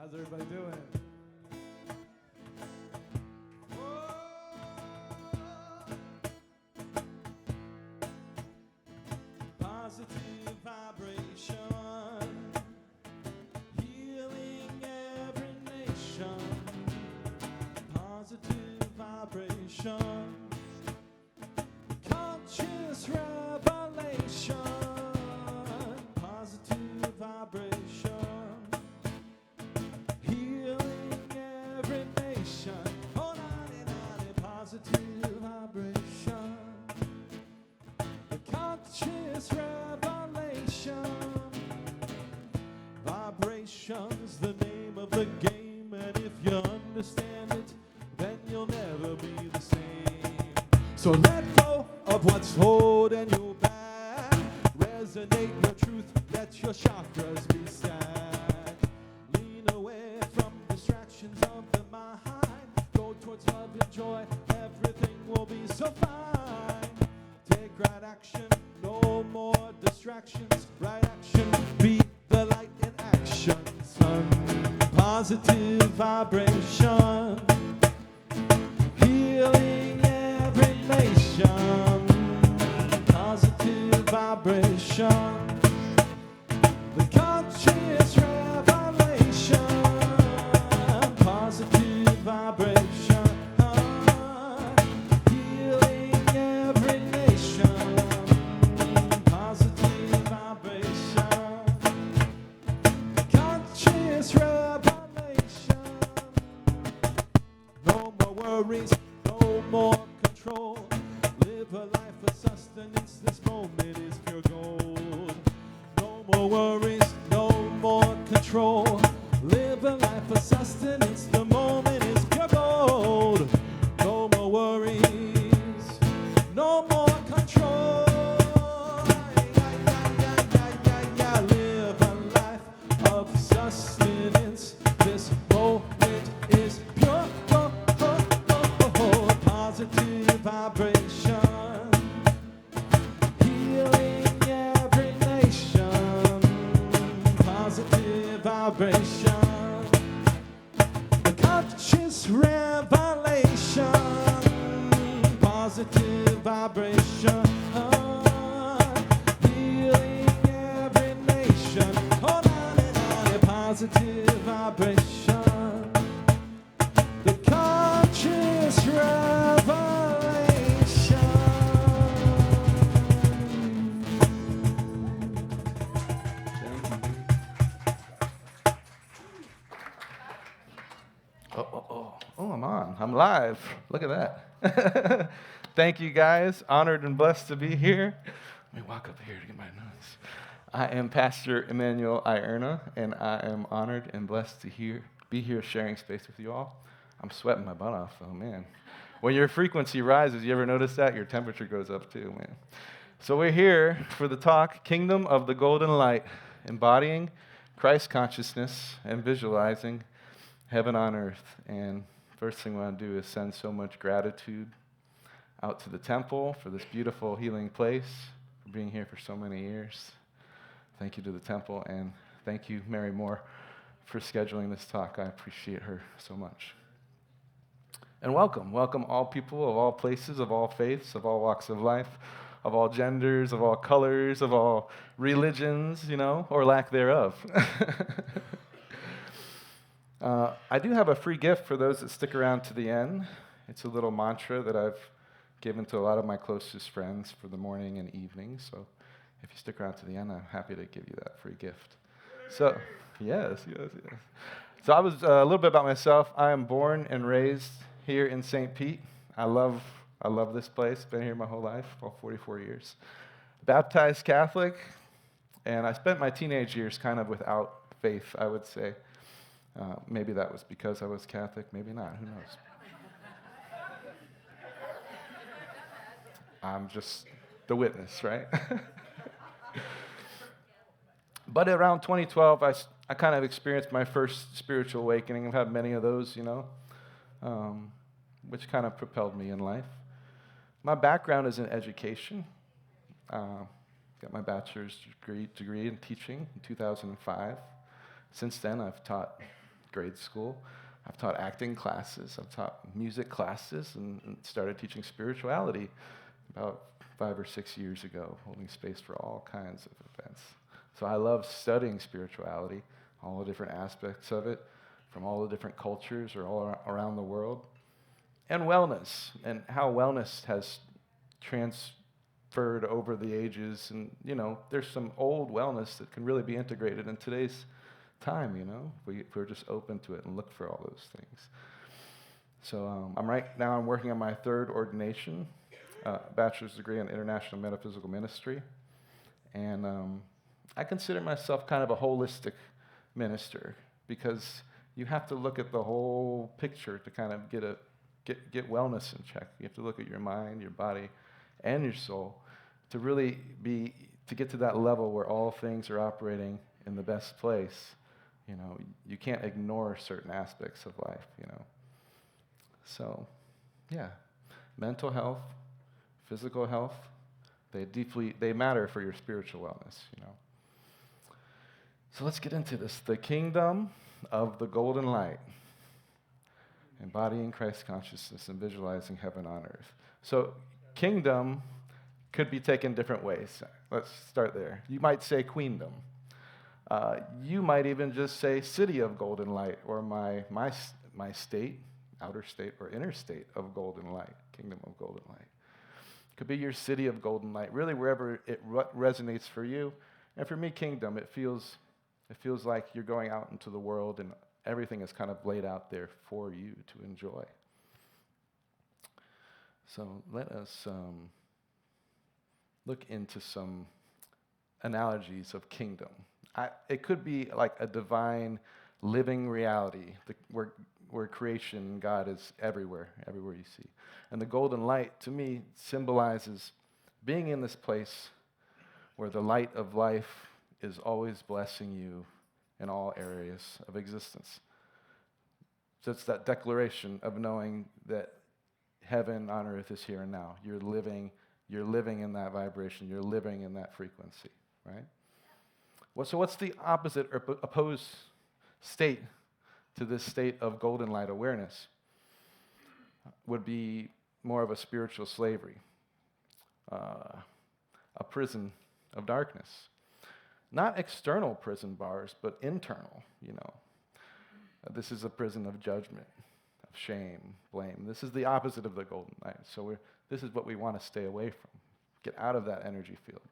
How's everybody doing? Positive vibration, healing every nation. Positive vibration, conscious revelation. Positive vibration, healing every nation. Oh, positive vibration, the conscious revelation. Vibration's the name of the game, and if you understand it, then you'll never be the same. So let go of what's holding you back. Resonate your truth, let your chakras be set. Lean away from distractions of the mind. Go towards love and joy, everything will be so fine. Take right action, no more distractions. Right action, be the light in action. Sun, positive vibration, healing every nation. Positive vibration, the conscious revelation. Positive vibration, healing every nation. Positive vibration, conscious revelation. No more worries, no more control. Live a life of sustenance, this moment is pure gold. No more worries, no more control. Live a life of sustenance, the moment is pure gold. No more worries, no more control. Live a life of sustenance, this moment is pure gold. Positive vibration, healing every nation. Positive vibration, the conscious revelation. Positive vibration, healing every nation. Oh, positive vibration, the conscious revelation. Oh, I'm on. I'm live. Look at that. Thank you, guys. Honored and blessed to be here. Let me walk up here to get my notes. I am Pastor Emanuel Ierna, and I am honored and blessed to be here sharing space with you all. I'm sweating my butt off, oh man. When your frequency rises, you ever notice that? Your temperature goes up too, man. So we're here for the talk, Kingdom of the Golden Light, embodying Christ consciousness and visualizing heaven on earth. And first thing I want to do is send so much gratitude out to the temple for this beautiful healing place, for being here for so many years. Thank you to the temple, and thank you, Mary Moore, for scheduling this talk. I appreciate her so much. And welcome all people of all places, of all faiths, of all walks of life, of all genders, of all colors, of all religions, or lack thereof. I do have a free gift for those that stick around to the end. It's a little mantra that I've given to a lot of my closest friends for the morning and evening. So if you stick around to the end, I'm happy to give you that free gift. So, yes. So I was a little bit about myself. I am born and raised here in St. Pete. I love this place. Been here my whole life, all 44 years. Baptized Catholic, and I spent my teenage years kind of without faith, I would say. Maybe that was because I was Catholic, maybe not, who knows? I'm just the witness, right? But around 2012, I kind of experienced my first spiritual awakening. I've had many of those, which kind of propelled me in life. My background is in education. Got my bachelor's degree in teaching in 2005. Since then, I've taught grade school. I've taught acting classes. I've taught music classes and started teaching spirituality about 5 or 6 years ago, holding space for all kinds of events. So I love studying spirituality, all the different aspects of it, from all the different cultures or all around the world. And wellness, and how wellness has transferred over the ages. And, there's some old wellness that can really be integrated in today's time, if we're just open to it and look for all those things. So I'm working on my third ordination, bachelor's degree in international metaphysical ministry. And I consider myself kind of a holistic minister, because you have to look at the whole picture to kind of get wellness in check. You have to look at your mind, your body, and your soul to really to get to that level where all things are operating in the best place. You can't ignore certain aspects of life, So, yeah, mental health, physical health, they matter for your spiritual wellness, So let's get into this. The kingdom of the golden light. Embodying Christ consciousness and visualizing heaven on earth. So kingdom could be taken different ways. Let's start there. You might say queendom. You might even just say city of golden light, or my state, outer state or inner state of golden light, kingdom of golden light. Could be your city of golden light, really wherever it resonates for you. And for me, kingdom, it feels like you're going out into the world and everything is kind of laid out there for you to enjoy. So let us look into some analogies of kingdom. It could be like a divine living reality where creation, God is everywhere you see. And the golden light, to me, symbolizes being in this place where the light of life is always blessing you in all areas of existence. So it's that declaration of knowing that heaven on earth is here and now. You're living in that vibration. You're living in that frequency, right? So what's the opposite or opposed state to this state of golden light awareness? Would be more of a spiritual slavery, a prison of darkness. Not external prison bars, but internal, This is a prison of judgment, of shame, blame. This is the opposite of the golden light. So this is what we want to stay away from. Get out of that energy field,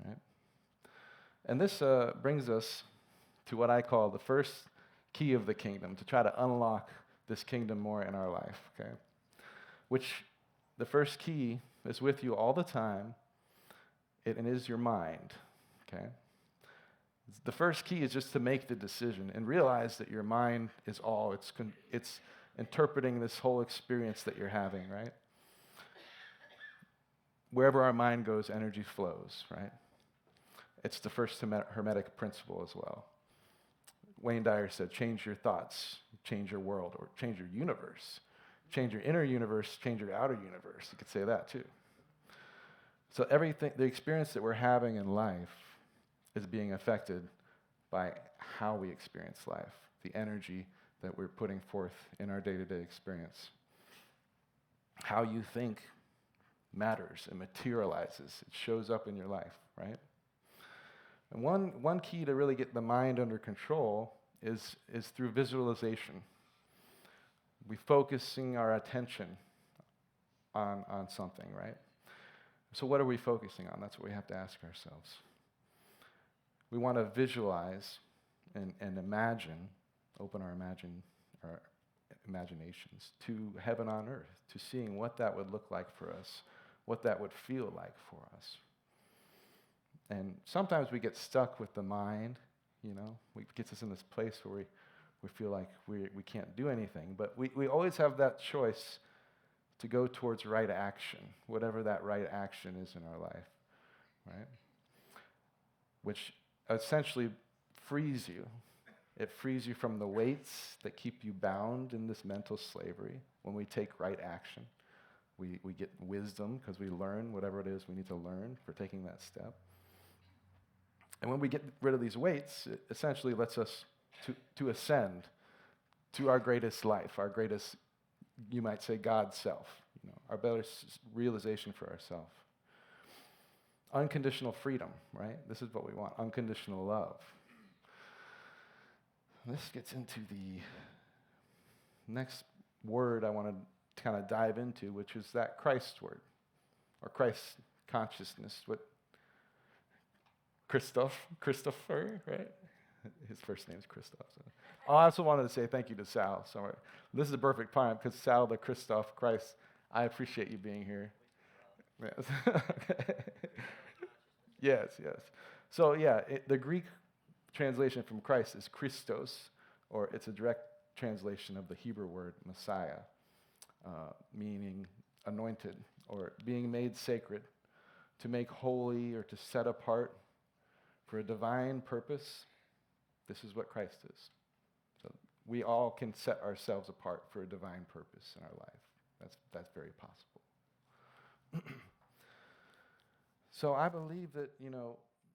right? And this brings us to what I call the first key of the kingdom, to try to unlock this kingdom more in our life, okay? Which the first key is with you all the time, and is your mind, okay? The first key is just to make the decision and realize that your mind is all. It's interpreting this whole experience that you're having, right? Wherever our mind goes, energy flows, right? It's the first hermetic principle as well. Wayne Dyer said, change your thoughts, change your world, or change your universe. Change your inner universe, change your outer universe. You could say that too. So everything, the experience that we're having in life is being affected by how we experience life, the energy that we're putting forth in our day-to-day experience. How you think matters and materializes. It shows up in your life, right? And one key to really get the mind under control is through visualization. We focusing our attention on something, right? So what are we focusing on? That's what we have to ask ourselves. We want to visualize and imagine, open our imaginations to heaven on earth, to seeing what that would look like for us, what that would feel like for us. And sometimes we get stuck with the mind, it gets us in this place where we feel like we can't do anything. But we always have that choice to go towards right action, whatever that right action is in our life, right? Which essentially frees you. It frees you from the weights that keep you bound in this mental slavery. When we take right action, we get wisdom because we learn whatever it is we need to learn for taking that step. And when we get rid of these weights, it essentially lets us to ascend, to our greatest life, our greatest, you might say, God self, our better realization for ourselves. Unconditional freedom, right? This is what we want, unconditional love. This gets into the next word I want to kind of dive into, which is that Christ word, or Christ consciousness, what Christopher, right? His first name is Christoph. So. I also wanted to say thank you to Sal. So this is a perfect time because Sal, the Christoph, Christ, I appreciate you being here. Yes. Yes. So the Greek translation from Christ is Christos, or it's a direct translation of the Hebrew word Messiah, meaning anointed, or being made sacred, to make holy or to set apart for a divine purpose. This is what Christ is. So we all can set ourselves apart for a divine purpose in our life. That's very possible. So I believe that,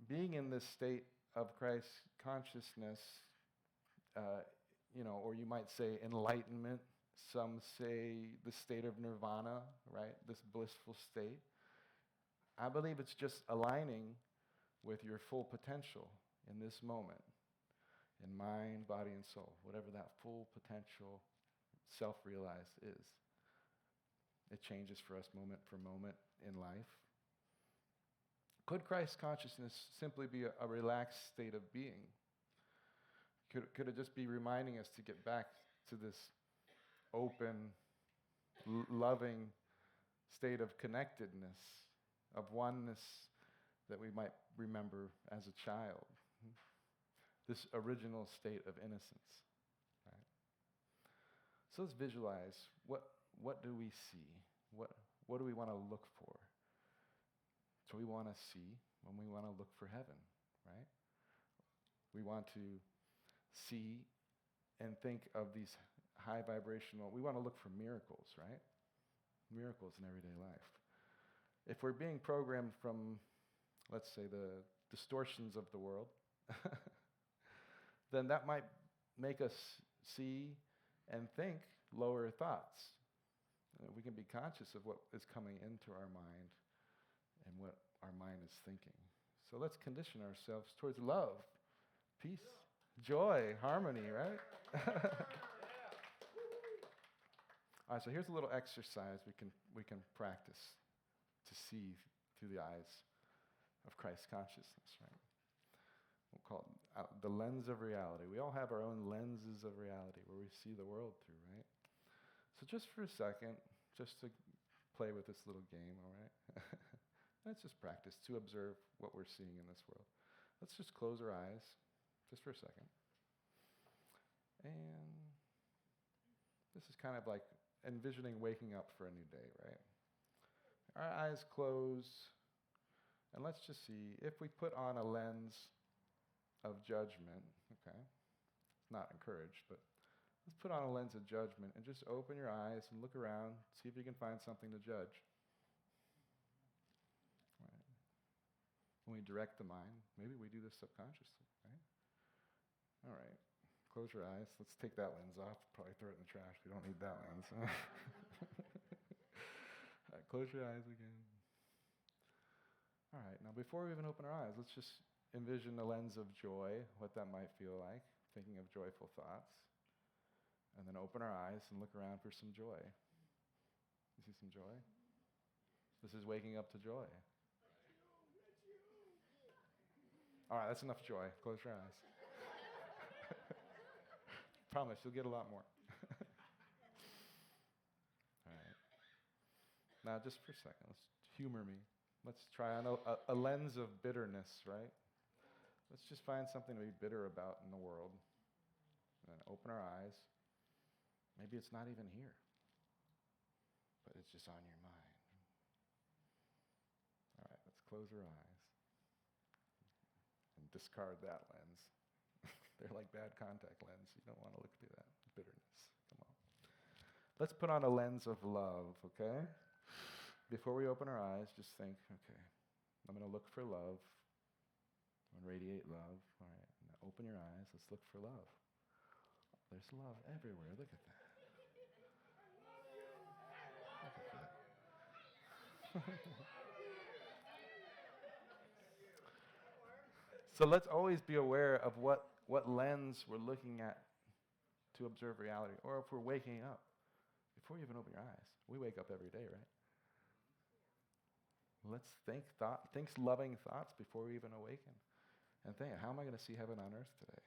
being in this state of Christ consciousness, or you might say enlightenment, some say the state of nirvana, right? This blissful state. I believe it's just aligning with your full potential in this moment, in mind, body, and soul, whatever that full potential, self-realized is. It changes for us moment for moment in life. Could Christ consciousness simply be a relaxed state of being? Could it just be reminding us to get back to this open, loving state of connectedness, of oneness that we might remember as a child? This original state of innocence, right? So let's visualize, what do we see? What do we want to look for? So we want to see when we want to look for heaven, right? We want to see and think of these high vibrational, we want to look for miracles, right? Miracles in everyday life. If we're being programmed from, let's say, the distortions of the world, then that might make us see and think lower thoughts. We can be conscious of what is coming into our mind and what our mind is thinking. So let's condition ourselves towards love, peace, joy, harmony, right? All right, so here's a little exercise we can practice to see through the eyes of Christ consciousness, right? We'll call it the lens of reality. We all have our own lenses of reality where we see the world through, right? So just for a second, just to play with this little game, all right? Let's just practice to observe what we're seeing in this world. Let's just close our eyes just for a second. And this is kind of like envisioning waking up for a new day, right? Our eyes close, and let's just see if we put on a lens of judgment, okay? It's not encouraged, but let's put on a lens of judgment and just open your eyes and look around, see if you can find something to judge. Right. When we direct the mind, maybe we do this subconsciously, right? All right. Close your eyes. Let's take that lens off. Probably throw it in the trash. We don't need that lens. All right, close your eyes again. All right, now before we even open our eyes, let's just envision a lens of joy, what that might feel like, thinking of joyful thoughts. And then open our eyes and look around for some joy. You see some joy? This is waking up to joy. All right, that's enough joy. Close your eyes. Promise, you'll get a lot more. All right. Now, just for a second, let's humor me. Let's try on a lens of bitterness, right? Let's just find something to be bitter about in the world. And then open our eyes. Maybe it's not even here, but it's just on your mind. All right, let's close our eyes and discard that lens. They're like bad contact lenses. You don't want to look through that bitterness. Come on. Let's put on a lens of love, okay? Before we open our eyes, just think, okay, I'm going to look for love. I'm going to radiate love. All right, now open your eyes. Let's look for love. There's love everywhere. Look at that. Look at that. So let's always be aware of what lens we're looking at to observe reality, or if we're waking up. Before you even open your eyes, we wake up every day, right? Let's think loving thoughts before we even awaken, and think, how am I going to see heaven on earth today?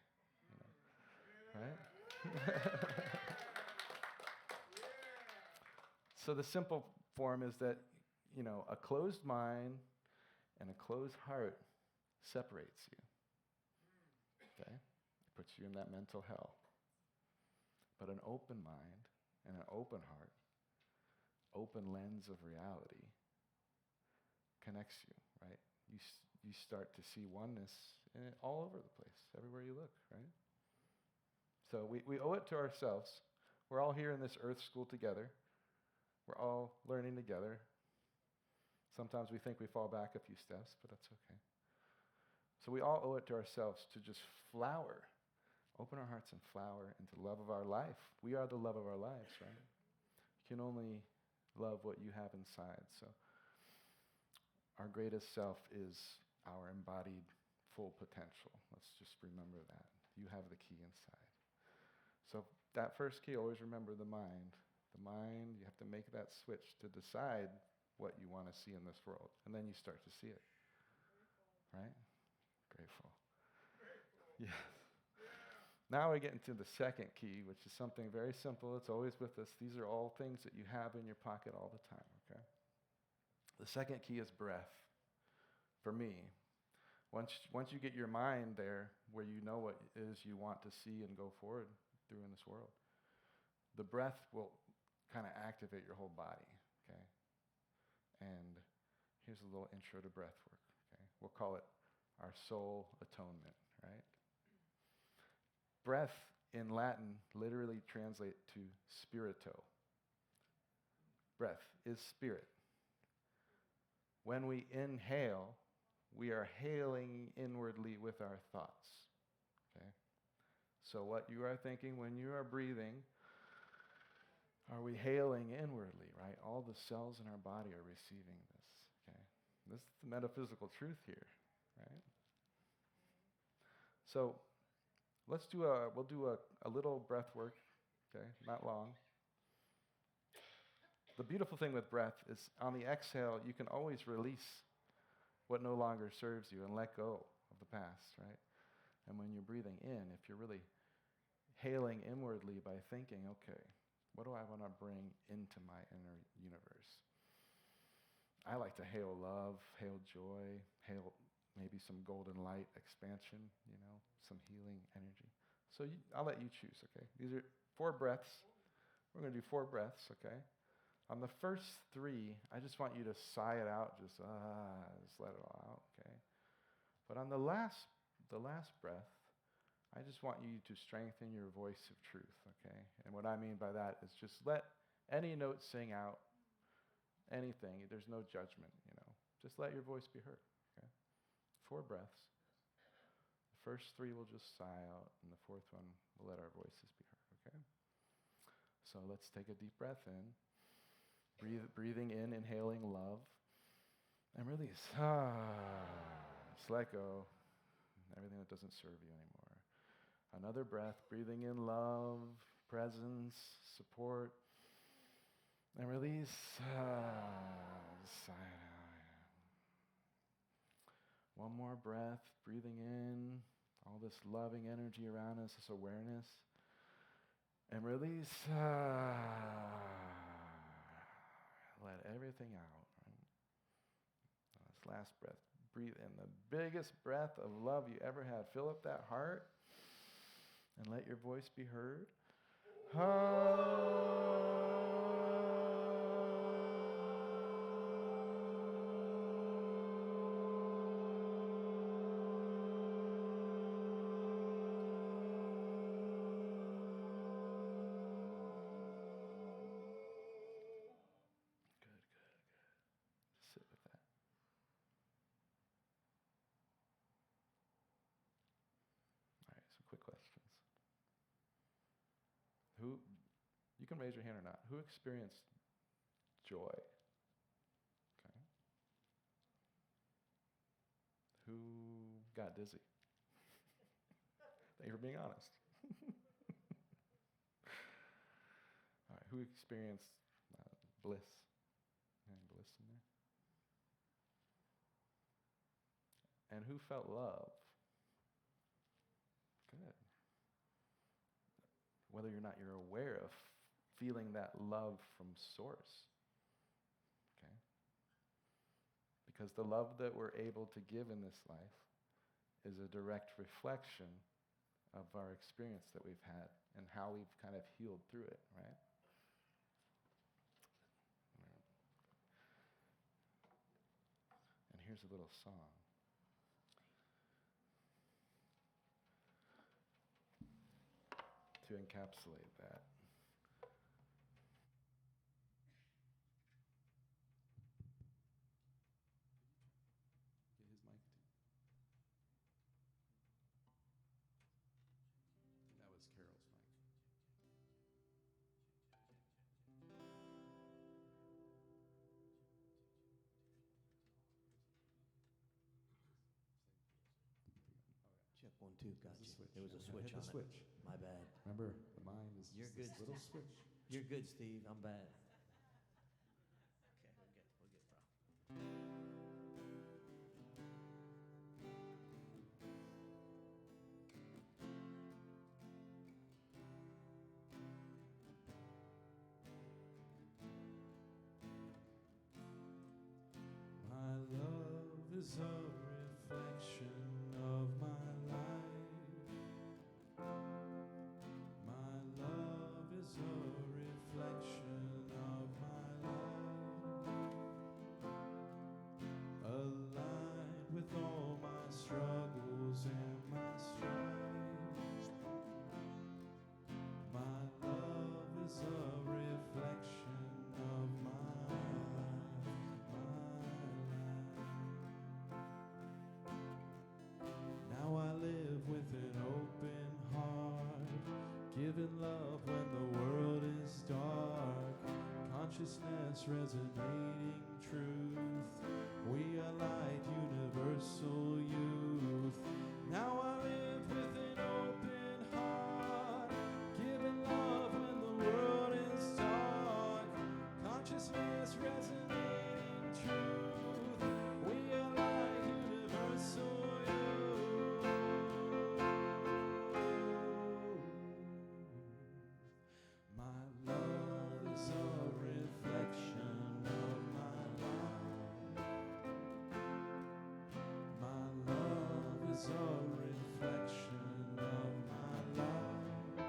Right? So the simple form is that, a closed mind and a closed heart separates you. Okay? It puts you in that mental hell. But an open mind and an open heart, open lens of reality, connects you, right? You start to see oneness in it all over the place, everywhere you look, right? So we owe it to ourselves. We're all here in this earth school together. We're all learning together. Sometimes we think we fall back a few steps, but that's okay. So we all owe it to ourselves to just flower, open our hearts and flower into the love of our life. We are the love of our lives, right? You can only love what you have inside. So our greatest self is our embodied full potential. Let's just remember that. You have the key inside. So that first key, always remember the mind. The mind, you have to make that switch to decide what you want to see in this world. And then you start to see it. Right? Grateful. Yes. Now we get into the second key, which is something very simple. It's always with us. These are all things that you have in your pocket all the time, okay? The second key is breath. For me, once you get your mind there, where you know what it is you want to see and go forward through in this world, the breath will kind of activate your whole body, okay? And here's a little intro to breath work, okay? We'll call it our soul atonement, right? Breath in Latin literally translates to spirito. Breath is spirit. When we inhale, we are hailing inwardly with our thoughts, okay? So what you are thinking when you are breathing, are we hailing inwardly, right? All the cells in our body are receiving this, okay? This is the metaphysical truth here, right? So we'll do a little breath work, okay? Not long. The beautiful thing with breath is on the exhale, you can always release what no longer serves you and let go of the past, right? And when you're breathing in, if you're really hailing inwardly by thinking, okay, what do I want to bring into my inner universe? I like to hail love, hail joy, hail maybe some golden light expansion, some healing energy. So I'll let you choose, okay? These are 4 breaths. We're going to do 4 breaths, okay? On the first 3, I just want you to sigh it out, just let it all out, okay? But on the last breath, I just want you to strengthen your voice of truth, okay? And what I mean by that is just let any note sing out, anything. There's no judgment, Just let your voice be heard, okay? 4 breaths. The first 3 will just sigh out, and the 4th one will let our voices be heard, okay? So let's take a deep breath in. Breathing in, inhaling love. And release. Just let go. Everything that doesn't serve you anymore. Another breath, breathing in love, presence, support. And release. Sigh out. One more breath, breathing in, all this loving energy around us, this awareness. And release. Let everything out. Right? This last breath, breathe in the biggest breath of love you ever had. Fill up that heart and let your voice be heard. Sit with that. All right, some quick questions. can raise your hand or not. Who experienced joy? Okay. Who got dizzy? Thank you for being honest. All right, who experienced bliss? Any bliss in there? And who felt love? Good. Whether or not you're aware of feeling that love from source. Okay? Because the love that we're able to give in this life is a direct reflection of our experience that we've had and how we've kind of healed through it, right? And here's a little song. To encapsulate that. Get his mic too. That was Carol's mic. Check 1, 2, gotcha. There was a Okay, switch hit the on switch. it. My bad. Remember, the mind is You're just this good, little Steve. switch. You're good, Steve. I'm bad. Okay, we'll get, bro. My love is a reflection of my life. My love is a reflection of my life. Aligned with all my struggles and my strife. My love is a reflection of my life. Now I live with an open heart, giving love when the world is dark. Consciousness resonating truth. We are light, universal youth. Now I live with an open heart, giving love when the world is dark. Consciousness resonating truth. We are light, universal youth. My love is a reflection of my life. My love is a reflection of my life.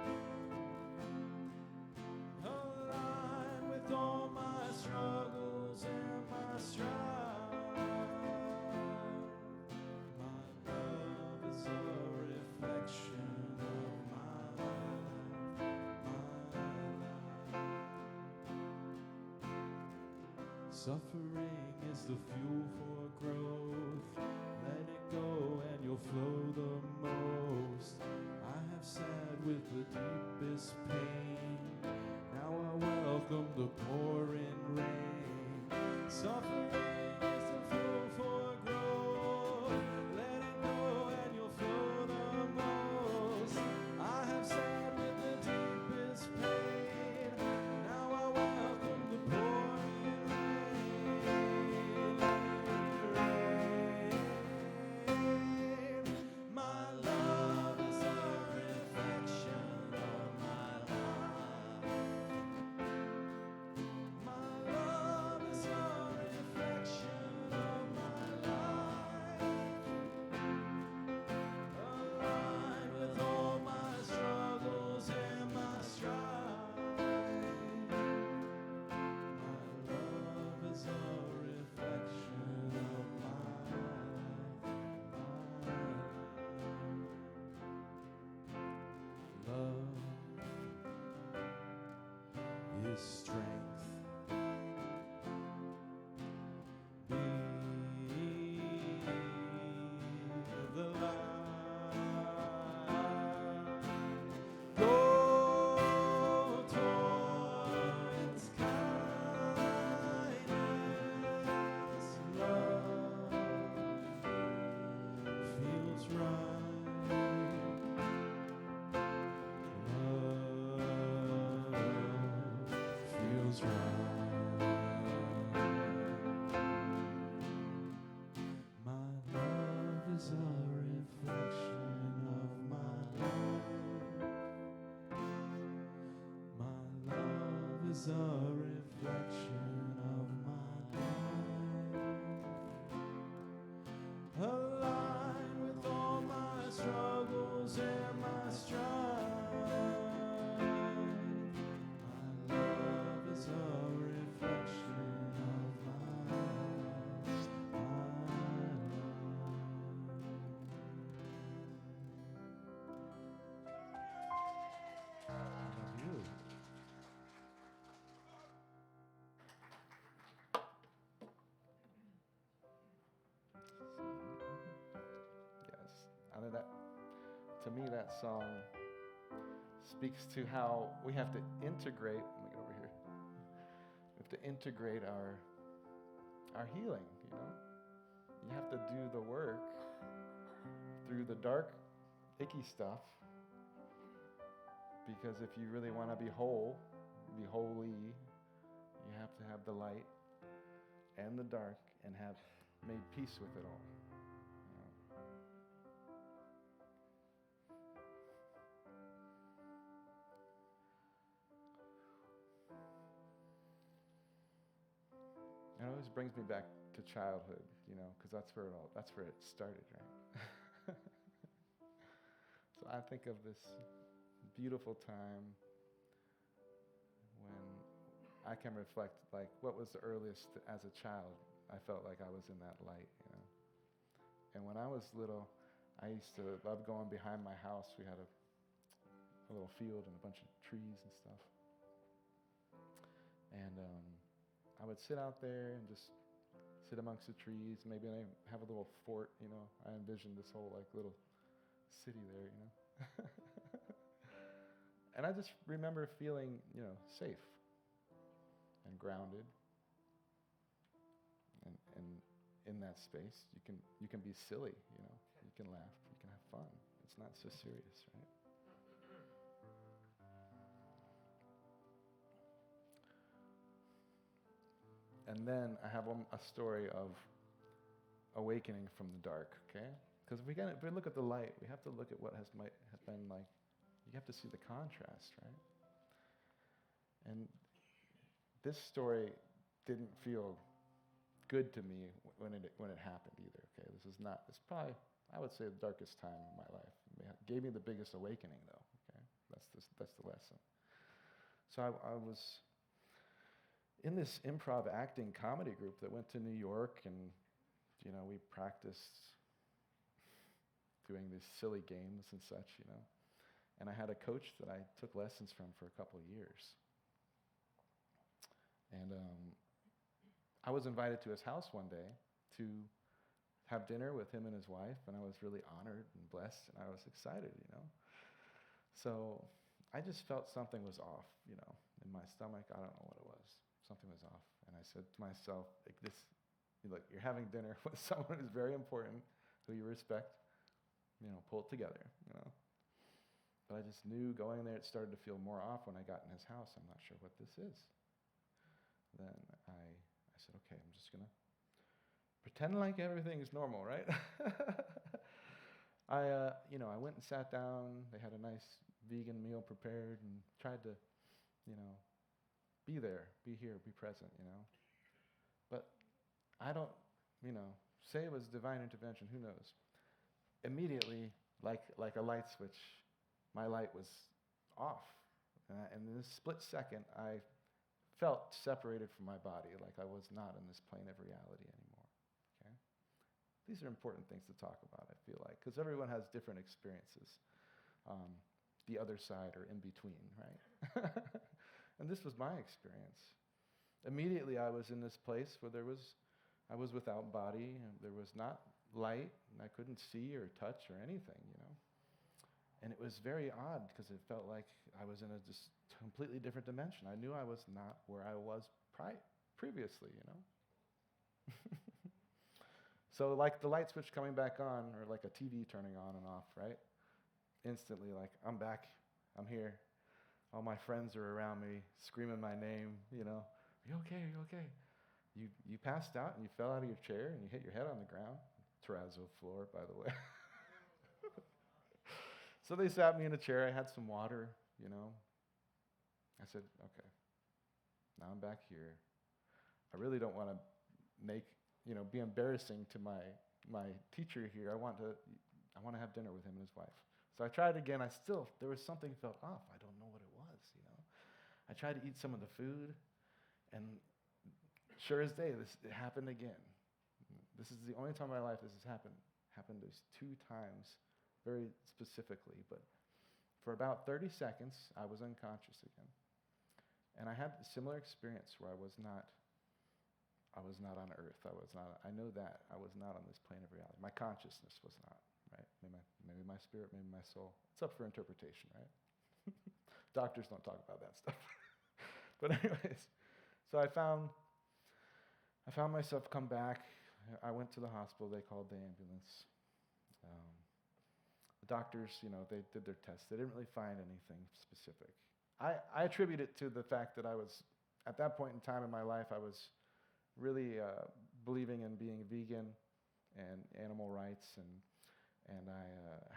Aligned with all my struggles and my strife. My love is a reflection of my life. Suffering is the fuel for growth. Let it go and you'll flow the most. I have sat with the deepest pain. Now I welcome the pouring rain. Suffering is the fuel for growth. Let it go and you'll flow the most. I have sat with the deepest pain. Now I welcome the pouring rain. My love is a reflection of my life. My love is a reflection of my life. Aligned with all my struggles and my strife. My love is a reflection of my life. Love is strength. Be the light. Go toward is a reflection of my life, aligned with all my struggles and my strife. My love is a reflection of my life. I love you. Yes. I know that, to me, that song speaks to how we have to integrate, let me get over here. We have to integrate our healing, you know? You have to do the work through the dark, icky stuff, because if you really want to be whole, be holy, you have to have the light and the dark and have made peace with it all. You know? It always brings me back to childhood, you know, because that's where it started, right? So I think of this beautiful time when I can reflect, like, what was the earliest as a child I felt like I was in that light, you know. And when I was little, I used to love going behind my house. We had a little field and a bunch of trees and stuff. And I would sit out there and just sit amongst the trees. Maybe I have a little fort, you know. I envisioned this whole like little city there, you know. And I just remember feeling, you know, safe and grounded. And in that space, you can be silly, you know. You can laugh, you can have fun. It's not so serious, right? And then I have a story of awakening from the dark, okay? Because if we look at the might we have to look at what has been like. You have to see the contrast, right? And this story didn't feel good to me when it happened either, okay? It's probably, I would say, the darkest time of my life. It gave me the biggest awakening, though, okay? That's the lesson. So I was in this improv acting comedy group that went to New York, and, you know, we practiced doing these silly games and such, you know. And I had a coach that I took lessons from for a couple of years. And I was invited to his house one day to have dinner with him and his wife, and I was really honored and blessed, and I was excited, you know. So I just felt something was off, you know, in my stomach. I don't know what it was. Something was off. And I said to myself, like, look, you're having dinner with someone who's very important, who you respect, you know, pull it together, you know. But I just knew going there, it started to feel more off when I got in his house. I'm not sure what this is. Then I said, okay, I'm just going to pretend like everything is normal, right? I went and sat down. They had a nice vegan meal prepared and tried to, you know, be there, be here, be present, you know. But I don't, you know, say it was divine intervention, who knows? Immediately, like a light switch, my light was off. And in this split second, I felt separated from my body, like I was not in this plane of reality anymore, okay? These are important things to talk about, I feel like, because everyone has different experiences, the other side or in between, right? And this was my experience. Immediately, I was in this place where I was without body, and there was not light, and I couldn't see or touch or anything, you know? And it was very odd because it felt like I was in a just completely different dimension. I knew I was not where I was previously, you know? So like the light switch coming back on, or like a TV turning on and off, right? Instantly, like, I'm back, I'm here. All my friends are around me, screaming my name, you know? Are you okay? Are you okay? You passed out and you fell out of your chair and you hit your head on the ground. Terrazzo floor, by the way. So they sat me in a chair. I had some water, you know. I said, okay, Now I'm back here. I really don't want to be embarrassing to my teacher here. I want to have dinner with him and his wife. So I tried again. There was something felt off. I don't know what it was, I tried to eat some of the food, and sure as day, it happened again. This is the only time in my life this has happened. Happened those 2 times, very specifically. But for about 30 seconds, I was unconscious again. And I had a similar experience where I was not on earth. I know that. I was not on this plane of reality. My consciousness was not, right? Maybe my spirit, maybe my soul. It's up for interpretation, right? Doctors don't talk about that stuff. But anyways, so I found myself come back. I went to the hospital. They called the ambulance. The doctors, they did their tests. They didn't really find anything specific. I attribute it to the fact that I was, at that point in time in my life, I was really believing in being vegan and animal rights, and I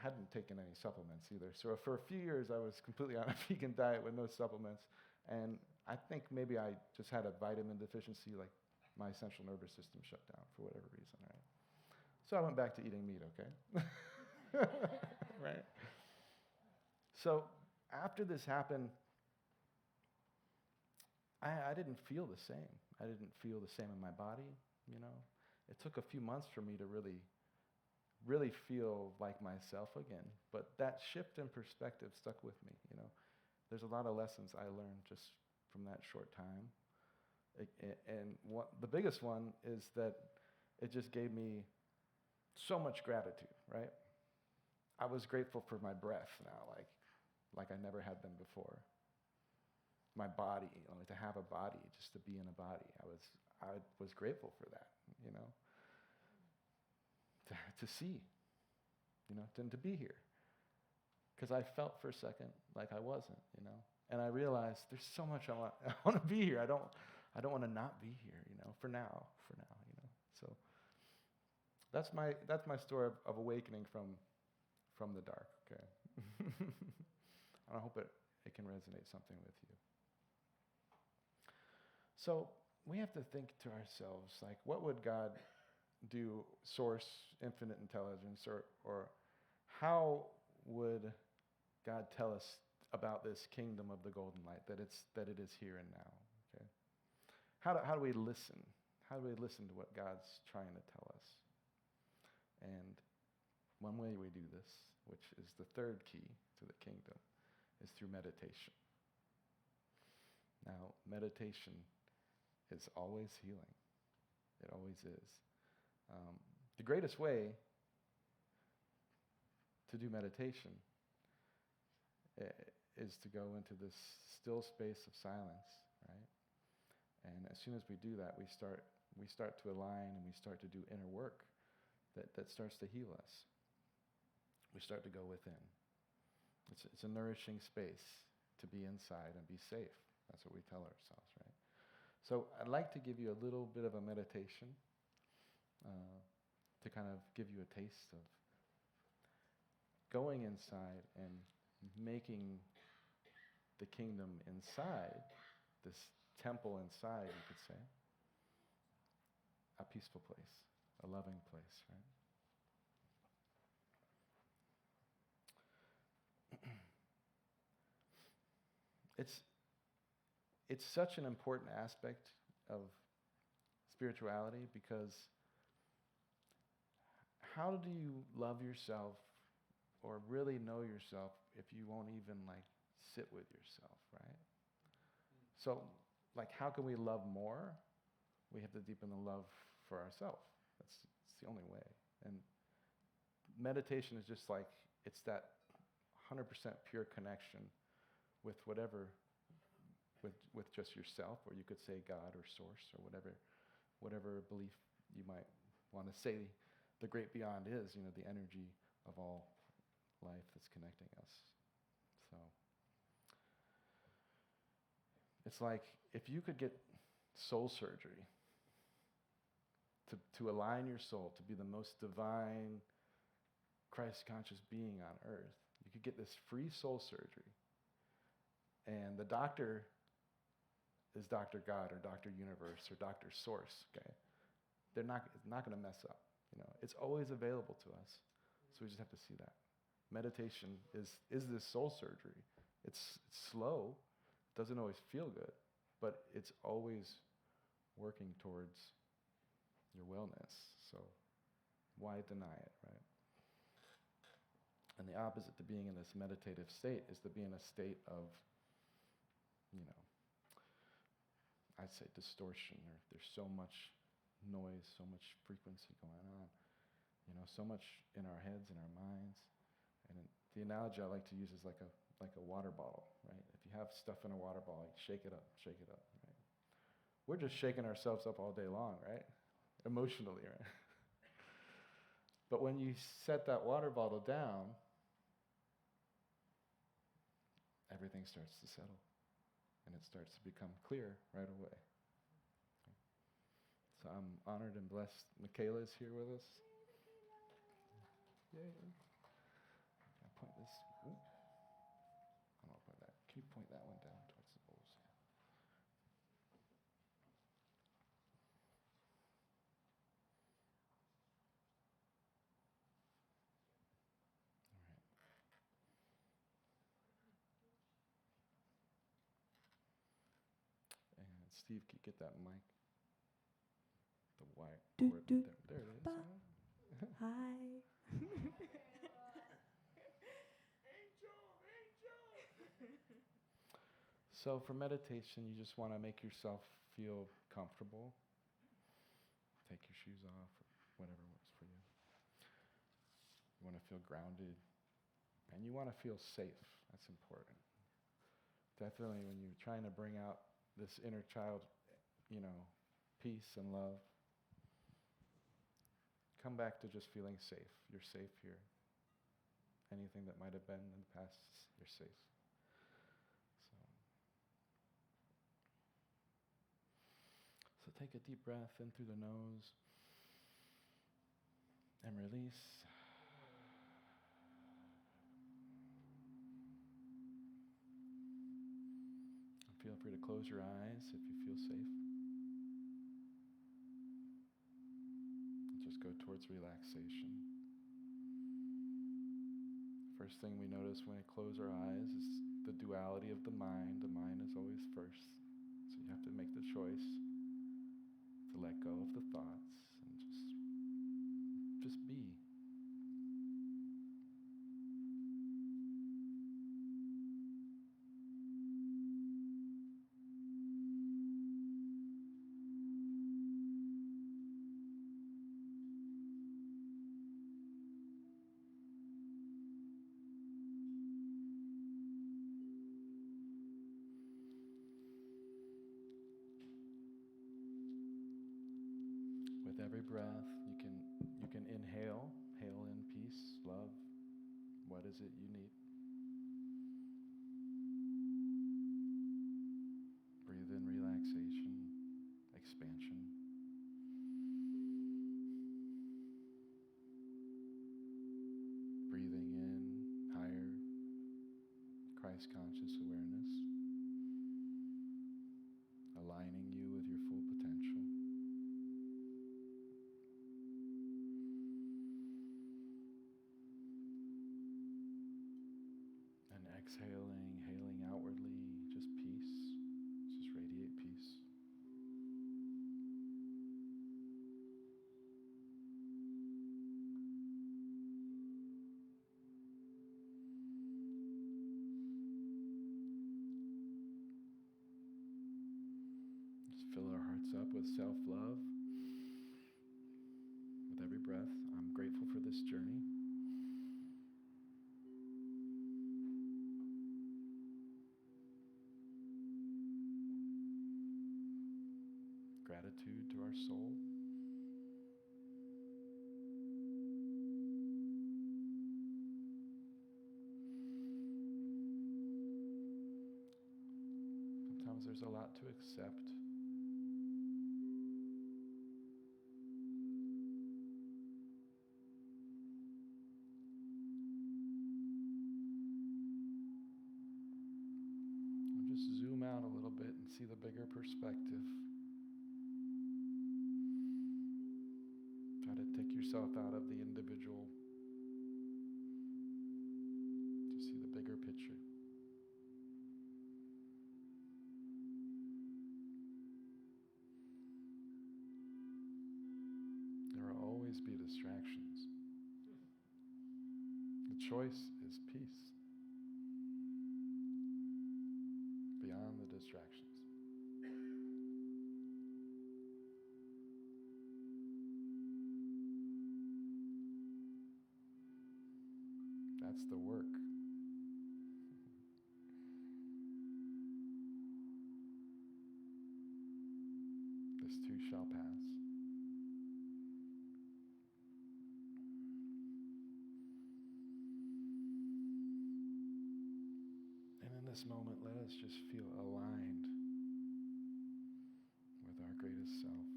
hadn't taken any supplements either. So for a few years, I was completely on a vegan diet with no supplements, and I think maybe I just had a vitamin deficiency, like my central nervous system shut down for whatever reason, right? So I went back to eating meat, okay? Right? So after this happened, I didn't feel the same. I didn't feel the same in my body, It took a few months for me to really feel like myself again. But that shift in perspective stuck with me, There's a lot of lessons I learned just from that short time. And the biggest one is that it just gave me so much gratitude, right? I was grateful for my breath now, like I never had them before. My body, to have a body, just to be in a body. I was grateful for that, to see, to be here. Because I felt for a second like I wasn't, And I realized there's so much I want to be here. I don't want to not be here, for now, So that's my story of awakening from the dark, okay? And I hope it can resonate something with you. So we have to think to ourselves, what would God do, source, infinite intelligence, or how would God tell us about this kingdom of the golden light, that it is here and now, okay? How do we listen? How do we listen to what God's trying to tell us? And one way we do this, which is the third key to the kingdom, is through meditation. Now, meditation is always healing. It always is. The greatest way to do meditation is to go into this still space of silence, right? And as soon as we do that, we start to align, and we start to do inner work that starts to heal us. We start to go within. It's a nourishing space to be inside and be safe. That's what we tell ourselves, right? So I'd like to give you a little bit of a meditation to kind of give you a taste of going inside and making the kingdom inside, this temple inside, you could say, a peaceful place, a loving place, right? It's such an important aspect of spirituality, because how do you love yourself or really know yourself if you won't even sit with yourself, right? So how can we love more? We have to deepen the love for ourselves. It's the only way. And meditation is just it's that 100% pure connection with whatever, with just yourself, or you could say God or source or whatever belief you might want to say the great beyond is, the energy of all life that's connecting us. So it's if you could get soul surgery to align your soul to be the most divine, Christ-conscious being on earth, you could get this free soul surgery. And the doctor is Dr. God or Dr. Universe or Dr. Source, okay? It's not going to mess up. It's always available to us. So we just have to see that. Meditation is this soul surgery. It's slow, doesn't always feel good, but it's always working towards your wellness. So why deny it, right? And the opposite to being in this meditative state is to be in a state of, I'd say distortion, or there's so much noise, so much frequency going on, so much in our heads, in our minds. And the analogy I like to use is like a water bottle, right? If you have stuff in a water bottle, shake it up, right? We're just shaking ourselves up all day long, right? Emotionally, right? But when you set that water bottle down, everything starts to settle. And it starts to become clear right away. So I'm honored and blessed. Michaela is here with us. Yay. Can I point this? Ooh. I don't know about that. Can you point that one down towards the bowls? Yeah. All right. And Steve, can you get that mic? The white cord. There it is. Hi. So for meditation, you just want to make yourself feel comfortable. Take your shoes off, or whatever works for you. You want to feel grounded, and you want to feel safe. That's important. Definitely when you're trying to bring out this inner child, peace and love, come back to just feeling safe. You're safe here. Anything that might have been in the past, you're safe. So take a deep breath in through the nose and release. And feel free to close your eyes if you feel safe. And just go towards relaxation. First thing we notice when we close our eyes is the duality of the mind. The mind is always first. So you have to make the choice to let go of the thoughts and just be. With every breath, you can inhale in peace, love. What is it you need? Breathe in relaxation, expansion. Breathing in higher Christ conscious awareness, aligning you with your full potential. And exhaling, hailing outwardly, just peace. Just radiate peace. Just fill our hearts up with self-love. With every breath, I'm grateful for this journey. Gratitude to our soul. Sometimes there's a lot to accept. And just zoom out a little bit and and see the bigger perspective. Try to take yourself out of the individual to see the bigger picture. There will always be distractions. The choice is peace beyond the distractions. That's the work. This too shall pass. And in this moment, let us just feel aligned with our greatest self.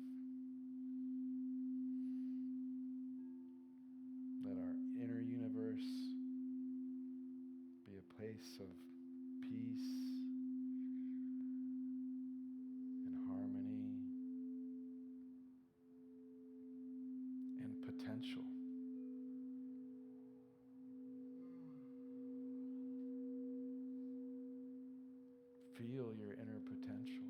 Let our inner universe be a place of peace and harmony and potential. Feel your inner potential.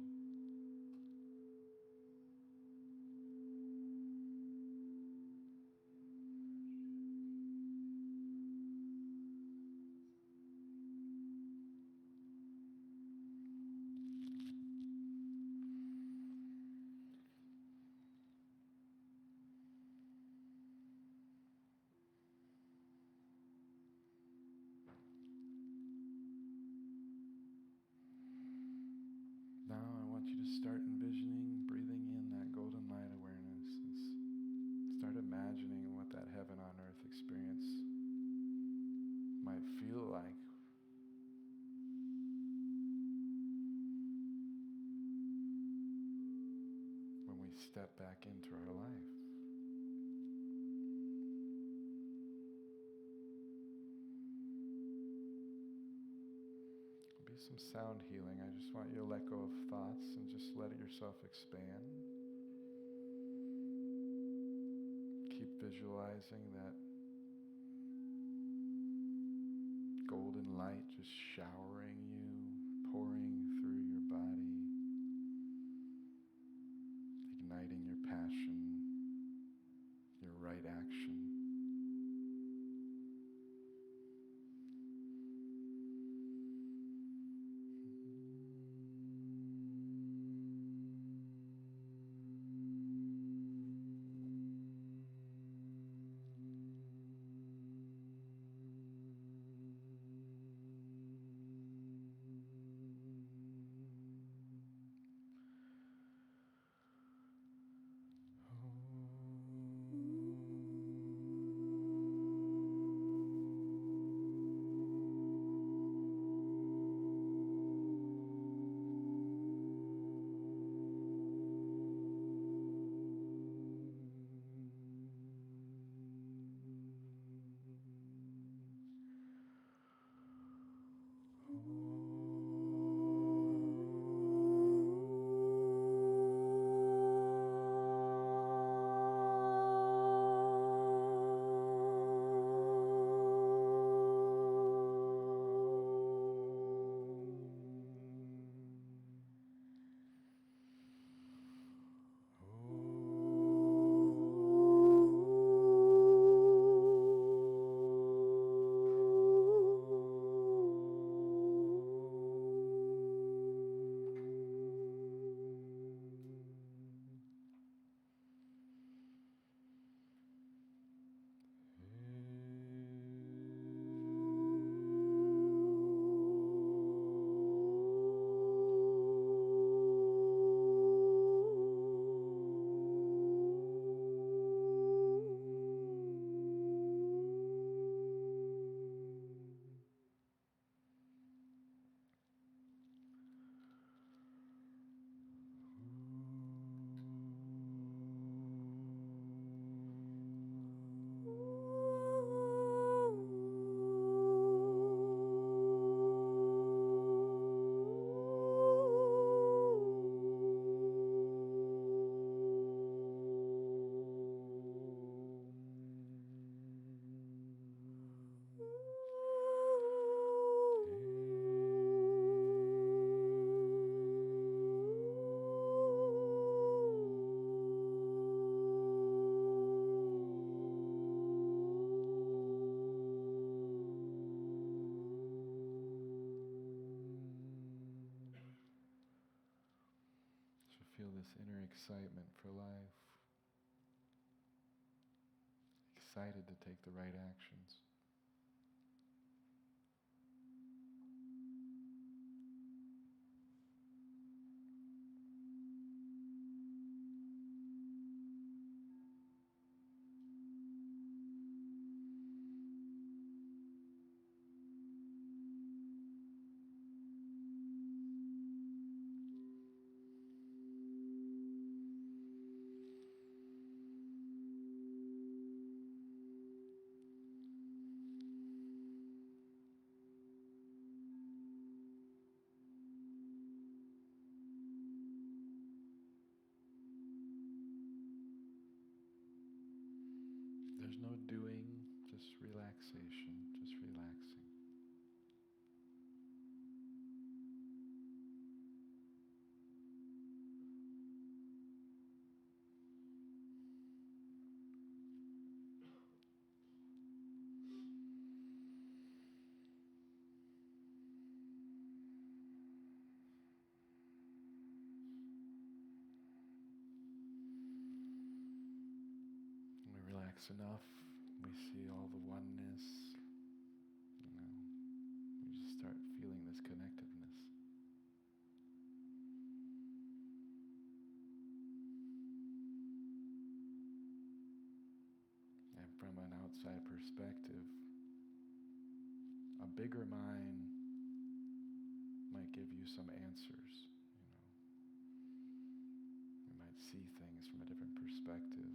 Now I want you to start envisioning, breathing in that golden light awareness. Start imagining what that heaven on earth experience might feel like. When we step back into our life. Be some sound healing. I just want you to let go of thoughts and just let yourself expand. Keep visualizing that golden light just showering you, pouring through your body, igniting your passion, your right action. this inner excitement for life. Excited to take the right actions. There's no doing, just relaxation, just relaxing. When we relax enough, we see all the oneness. We just start feeling this connectedness. And from an outside perspective, a bigger mind might give you some answers. You might see things from a different perspective.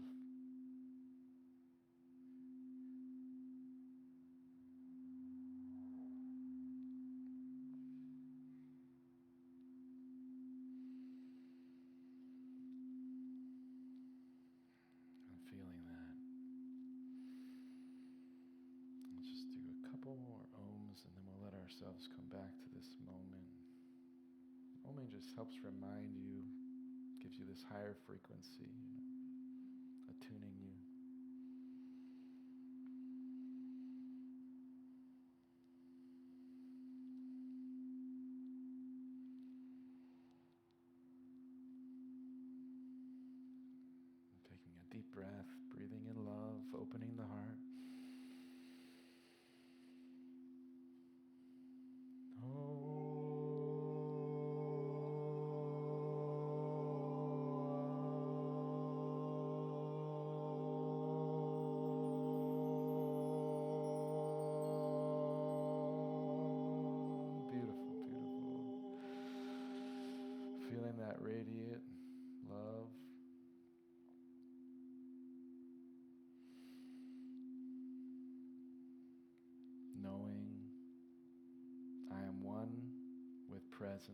Feeling that. Let's just do a couple more ohms and then we'll let ourselves come back to this moment. Oming just helps remind you, gives you this higher frequency, attuning you. Taking a deep breath, breathing in love, opening the heart. Beautiful, beautiful. Feeling that radiant love. Knowing I am one with presence.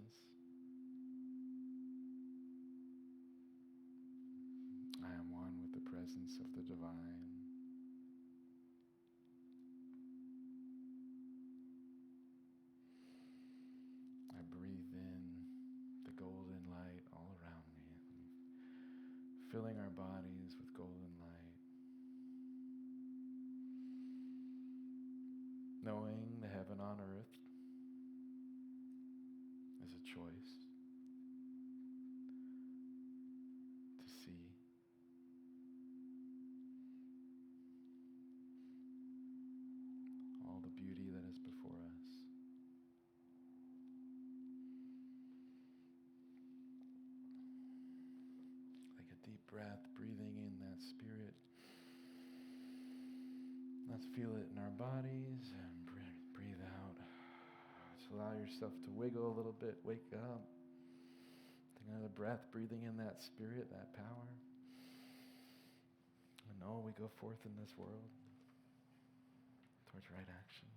I am one with the presence of the divine. I breathe in the golden light all around me, filling our bodies with golden light. Knowing the heaven on earth is a choice to see. All the beauty that is before us. Like a deep breath, breathing in that spirit. Let's feel it in our bodies and breathe out. Just allow yourself to wiggle a little bit, wake up. Take another breath, breathing in that spirit, that power. And know we go forth in this world towards right action.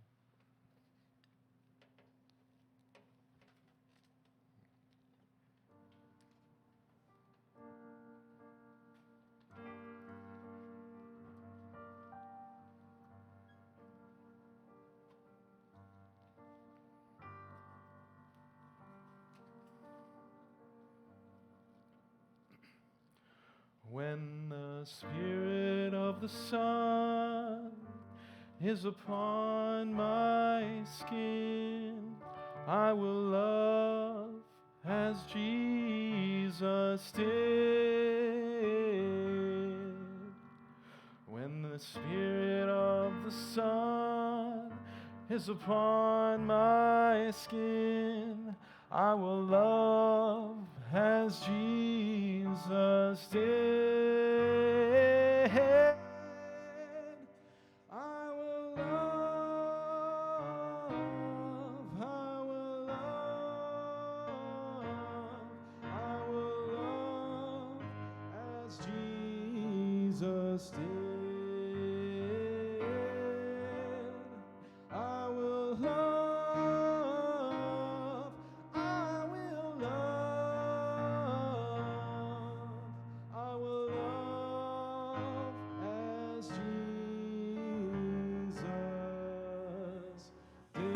When the spirit of the sun is upon my skin, I will love as Jesus Jesus did. When the Spirit of the Son is upon my skin, I will love as Jesus did. I will love, I will love, I will love as Jesus did. I will love, I will love, I will love as Jesus did.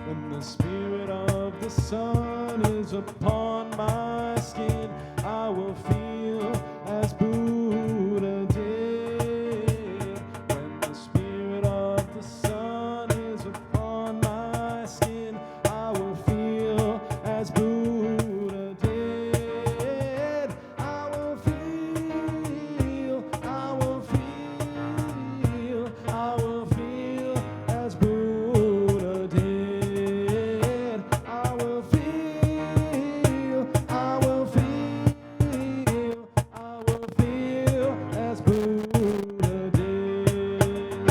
When the Spirit of the Son is upon my skin, I will feel as Buddha did. When the Spirit of the Son is upon my skin, I will feel as Buddha did. I will feel as Buddha did. I will feel as Buddha did.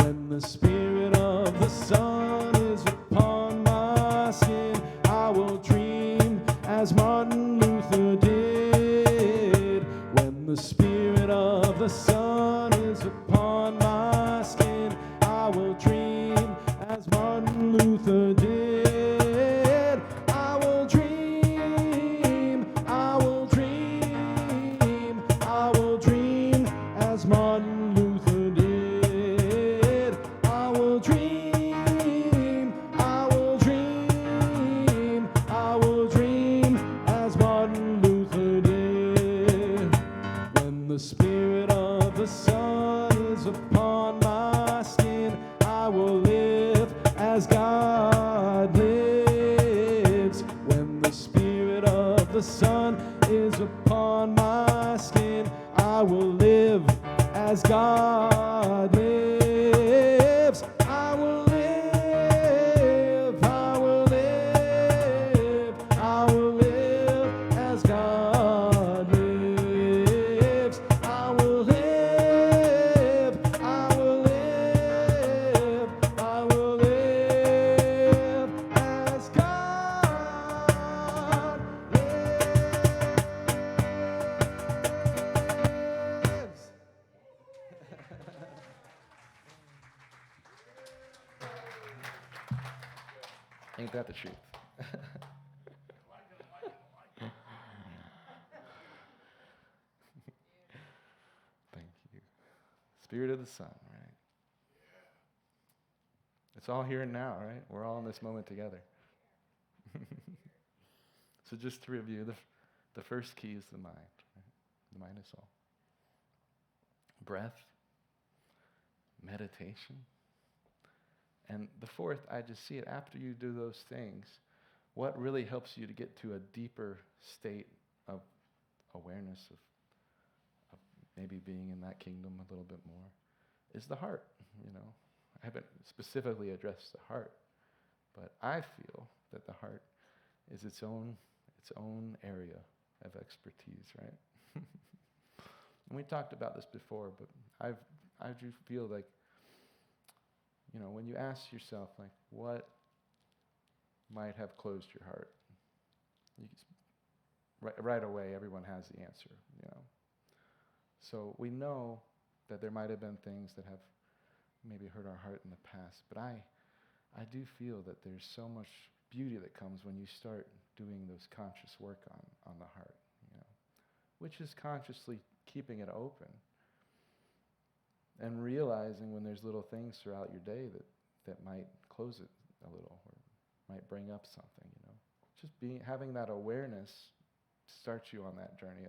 When the Spirit of the Son is upon my skin, I will dream as Martin Luther did. When the Spirit of the Son is upon my skin, I will dream as Martin Luther did. I will dream as Martin Luther did. I will dream as Martin Luther did. When the Spirit of the Son is upon my skin, I will live as God lives. When the Spirit of the Son is upon my skin, I will live as God lives. I will live as God lives. I will live as God lives. Ain't that the truth? Thank you. Spirit of the Son, right? It's all here and now, right? We're all in this moment together. So just to review, the first key is the mind. Right? The mind is all. Breath, meditation. And the fourth, I just see it after you do those things, what really helps you to get to a deeper state of awareness of maybe being in that kingdom a little bit more is the heart, you know. I haven't specifically addressed the heart, but I feel that the heart is its own area of expertise, right? And we talked about this before, but I do feel like, you know, when you ask yourself, like, what might have closed your heart? You just, right away, everyone has the answer, you know. So we know that there might have been things that have maybe hurt our heart in the past, but I do feel that there's so much beauty that comes when you start doing those conscious work on the heart, you know, which is consciously keeping it open and realizing when there's little things throughout your day that might close it a little or might bring up something, you know. Just having that awareness starts you on that journey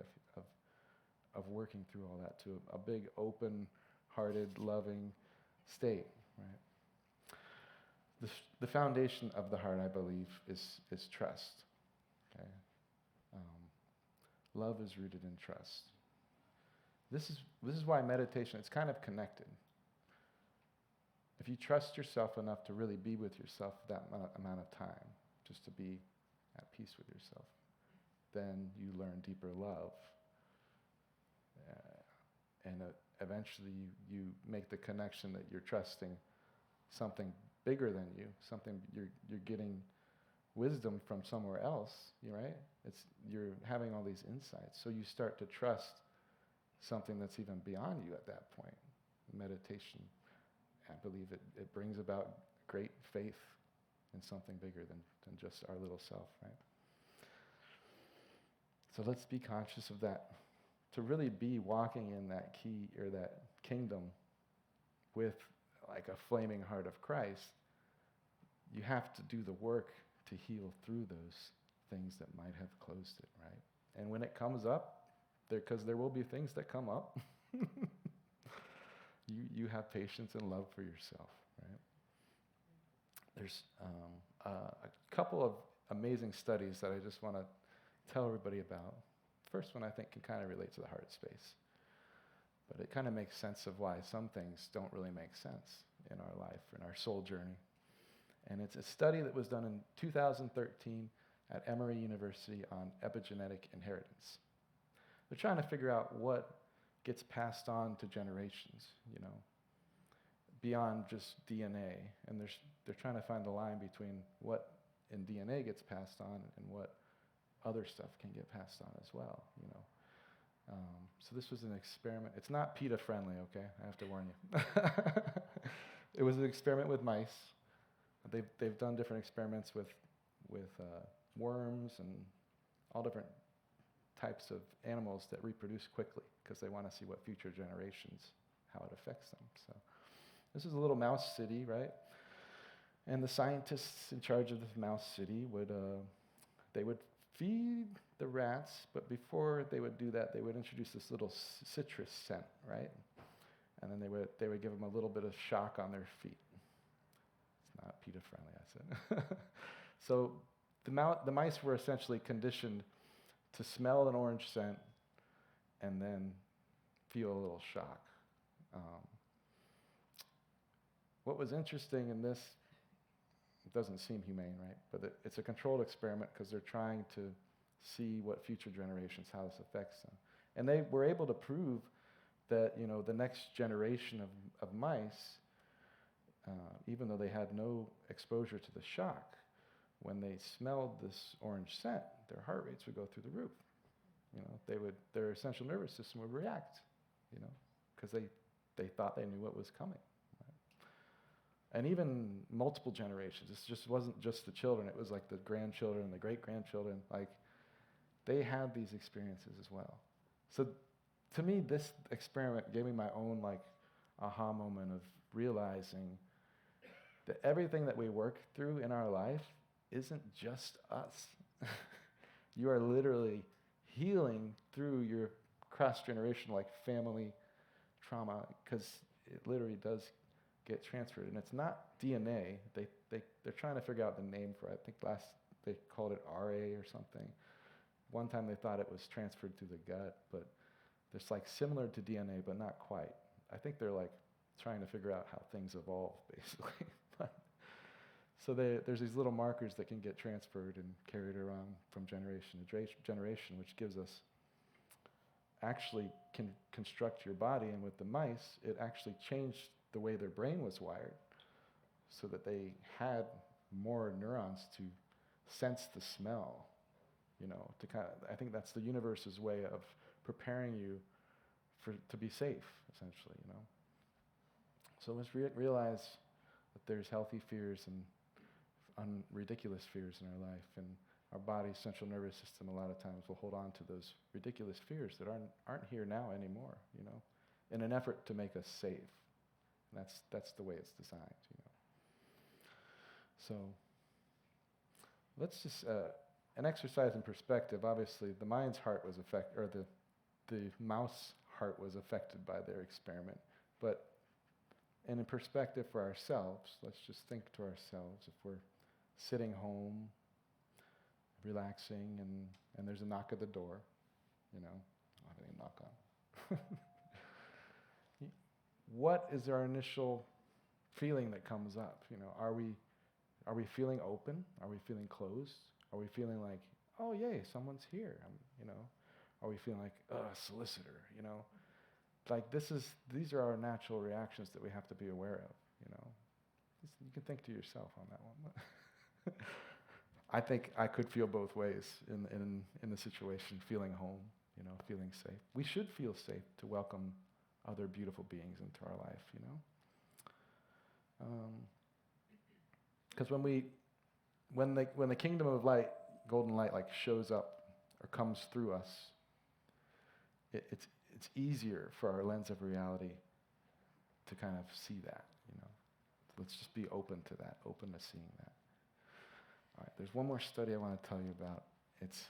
of working through all that to a big open hearted, loving state, right? The foundation of the heart, I believe, is trust. Okay, love is rooted in trust. This is why meditation, it's kind of connected. If you trust yourself enough to really be with yourself that amount of time, just to be at peace with yourself, then you learn deeper love. And eventually you make the connection that you're trusting something bigger than you, something you're getting wisdom from somewhere else, right? You're having all these insights. So you start to trust something that's even beyond you at that point. Meditation, I believe it brings about great faith in something bigger than just our little self, right? So let's be conscious of that. To really be walking in that key or that kingdom with like a flaming heart of Christ, you have to do the work to heal through those things that might have closed it, right? And when it comes up, because there will be things that come up, you have patience and love for yourself, right? There's a couple of amazing studies that I just want to tell everybody about. First one I think can kind of relate to the heart space, but it kind of makes sense of why some things don't really make sense in our life, in our soul journey. And it's a study that was done in 2013 at Emory University on epigenetic inheritance. They're trying to figure out what gets passed on to generations, beyond just DNA. And they're trying to find the line between what in DNA gets passed on and what other stuff can get passed on as well, So this was an experiment. It's not PETA friendly, okay? I have to warn you. It was an experiment with mice. They've done different experiments with worms and all different types of animals that reproduce quickly because they want to see what future generations, how it affects them. So this is a little mouse city, right? And the scientists in charge of the mouse city would feed the rats, but before they would do that, they would introduce this little citrus scent, right? And then they would give them a little bit of shock on their feet. It's not PETA friendly, I said. So the mice were essentially conditioned to smell an orange scent and then feel a little shock. What was interesting in this, it doesn't seem humane, right? But it's a controlled experiment because they're trying to see what future generations, how this affects them. And they were able to prove that, the next generation of mice, even though they had no exposure to the shock, when they smelled this orange scent, their heart rates would go through the roof. Their central nervous system would react, because they thought they knew what was coming. And even multiple generations. This just wasn't just the children. It was like the grandchildren, the great-grandchildren. Like, they had these experiences as well. So to me, this experiment gave me my own, aha moment of realizing that everything that we work through in our life isn't just us. You are literally healing through your cross-generational, family trauma, because it literally does get transferred, and it's not DNA. They're trying to figure out the name for it. I think they called it RA or something. One time they thought it was transferred through the gut, but it's similar to DNA, but not quite. I think they're trying to figure out how things evolve, basically. So there's these little markers that can get transferred and carried around from generation to generation, which gives us actually can construct your body. And with the mice, it actually changed the way their brain was wired so that they had more neurons to sense the smell, I think that's the universe's way of preparing you to be safe, essentially, So let's realize that there's healthy fears and ridiculous fears in our life, and our body's central nervous system a lot of times will hold on to those ridiculous fears that aren't here now anymore, in an effort to make us safe. And that's the way it's designed, So let's just an exercise in perspective. Obviously, the mind's heart was affected, or the mouse heart was affected by their experiment. And in perspective for ourselves, let's just think to ourselves, if we're sitting home, relaxing, and there's a knock at the door, I don't have any knock on. What is our initial feeling that comes up? Are we feeling open? Are we feeling closed? Are we feeling like, oh yay, someone's here? Are we feeling like, a solicitor? Like these are our natural reactions that we have to be aware of. You can think to yourself on that one. I think I could feel both ways in the situation, feeling home, feeling safe. We should feel safe to welcome other beautiful beings into our life, because when the kingdom of light, golden light, like shows up or comes through us, it's easier for our lens of reality to kind of see that. Let's just be open to that, open to seeing that. All right, there's one more study I want to tell you about. It's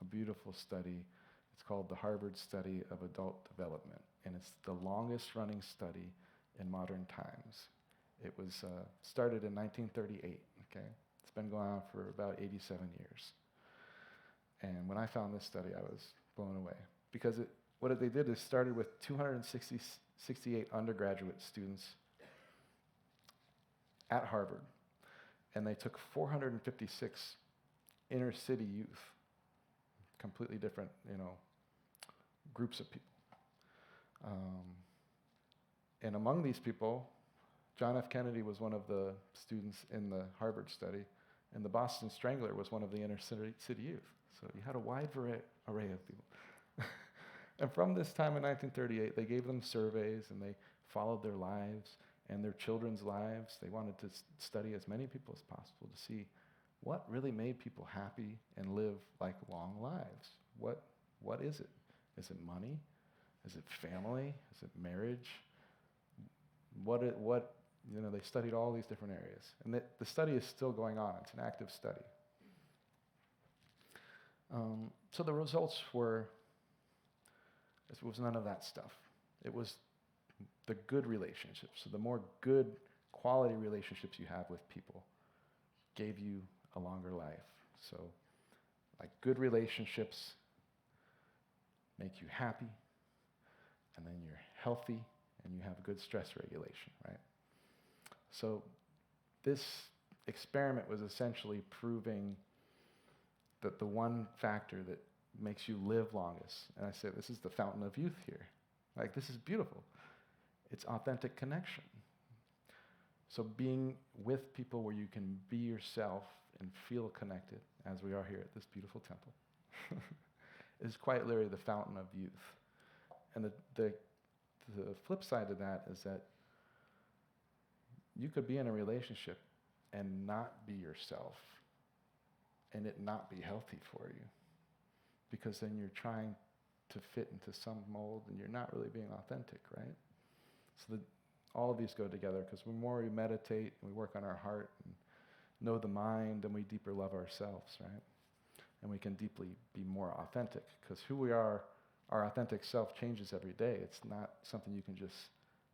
a beautiful study. It's called the Harvard Study of Adult Development, and it's the longest running study in modern times. It was started in 1938, okay? It's been going on for about 87 years. And when I found this study, I was blown away. Because what they did is started with 268 undergraduate students at Harvard, and they took 456 inner city youth, completely different, groups of people. And among these people, John F. Kennedy was one of the students in the Harvard study, and the Boston Strangler was one of the inner city youth. So you had a wide array of people. And from this time in 1938, they gave them surveys, and they followed their lives and their children's lives. They wanted to study as many people as possible to see what really made people happy and live like long lives. What is it? Is it money? Is it family? Is it marriage? They studied all these different areas. And the study is still going on. It's an active study. So the results it was none of that stuff. It was the good relationships. So the more good quality relationships you have with people gave you a longer life. So like good relationships make you happy, and then you're healthy, and you have good stress regulation, right? So this experiment was essentially proving that the one factor that makes you live longest, and I say this is the fountain of youth here. Like, this is beautiful. It's authentic connection. So being with people where you can be yourself and feel connected, as we are here at this beautiful temple, is quite literally the fountain of youth. And the flip side of that is that you could be in a relationship and not be yourself, and it not be healthy for you, because then you're trying to fit into some mold and you're not really being authentic, right? So all of these go together, because the more we meditate and we work on our heart and know the mind, and we deeper love ourselves, right? And we can deeply be more authentic, because who we are, our authentic self changes every day. It's not something you can just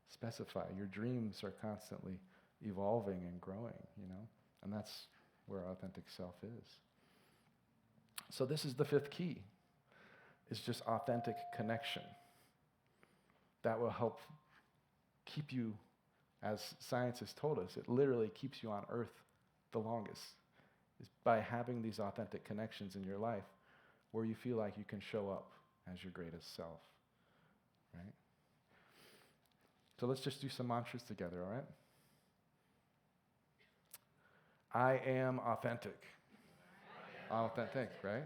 specify. Your dreams are constantly evolving and growing, and that's where our authentic self is. So this is the fifth key. It's just authentic connection. That will help keep you, as science has told us, it literally keeps you on earth the longest, is by having these authentic connections in your life where you feel like you can show up as your greatest self, right? So let's just do some mantras together, all right? I am authentic. Authentic, right?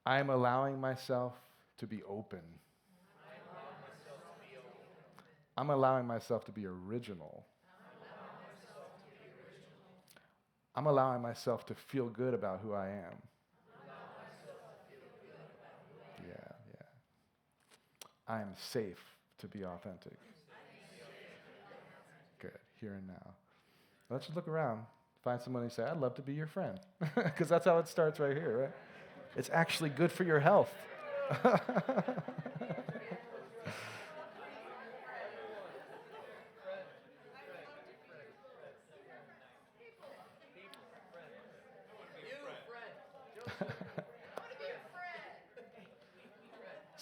I am allowing myself to be open. I'm allowing myself to be original. I'm allowing myself to feel good about who I am. Yeah. I am safe to be authentic. Good, here and now. Let's just look around. Find someone and say, I'd love to be your friend. Because that's how it starts right here, right? It's actually good for your health.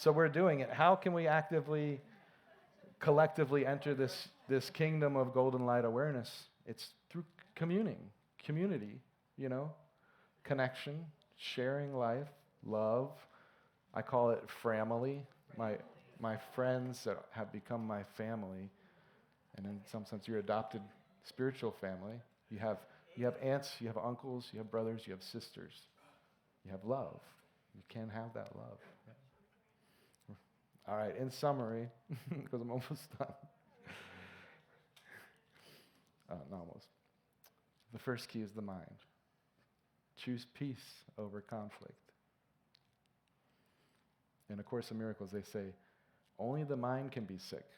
So we're doing it. How can we actively, collectively enter this kingdom of golden light awareness? It's through community, connection, sharing life, love. I call it family. My friends that have become my family, and in some sense, your adopted spiritual family. You have aunts, you have uncles, you have brothers, you have sisters. You have love. You can have that love. All right, in summary, because I'm almost done. Not almost. The first key is the mind. Choose peace over conflict. In A Course in Miracles, they say, only the mind can be sick.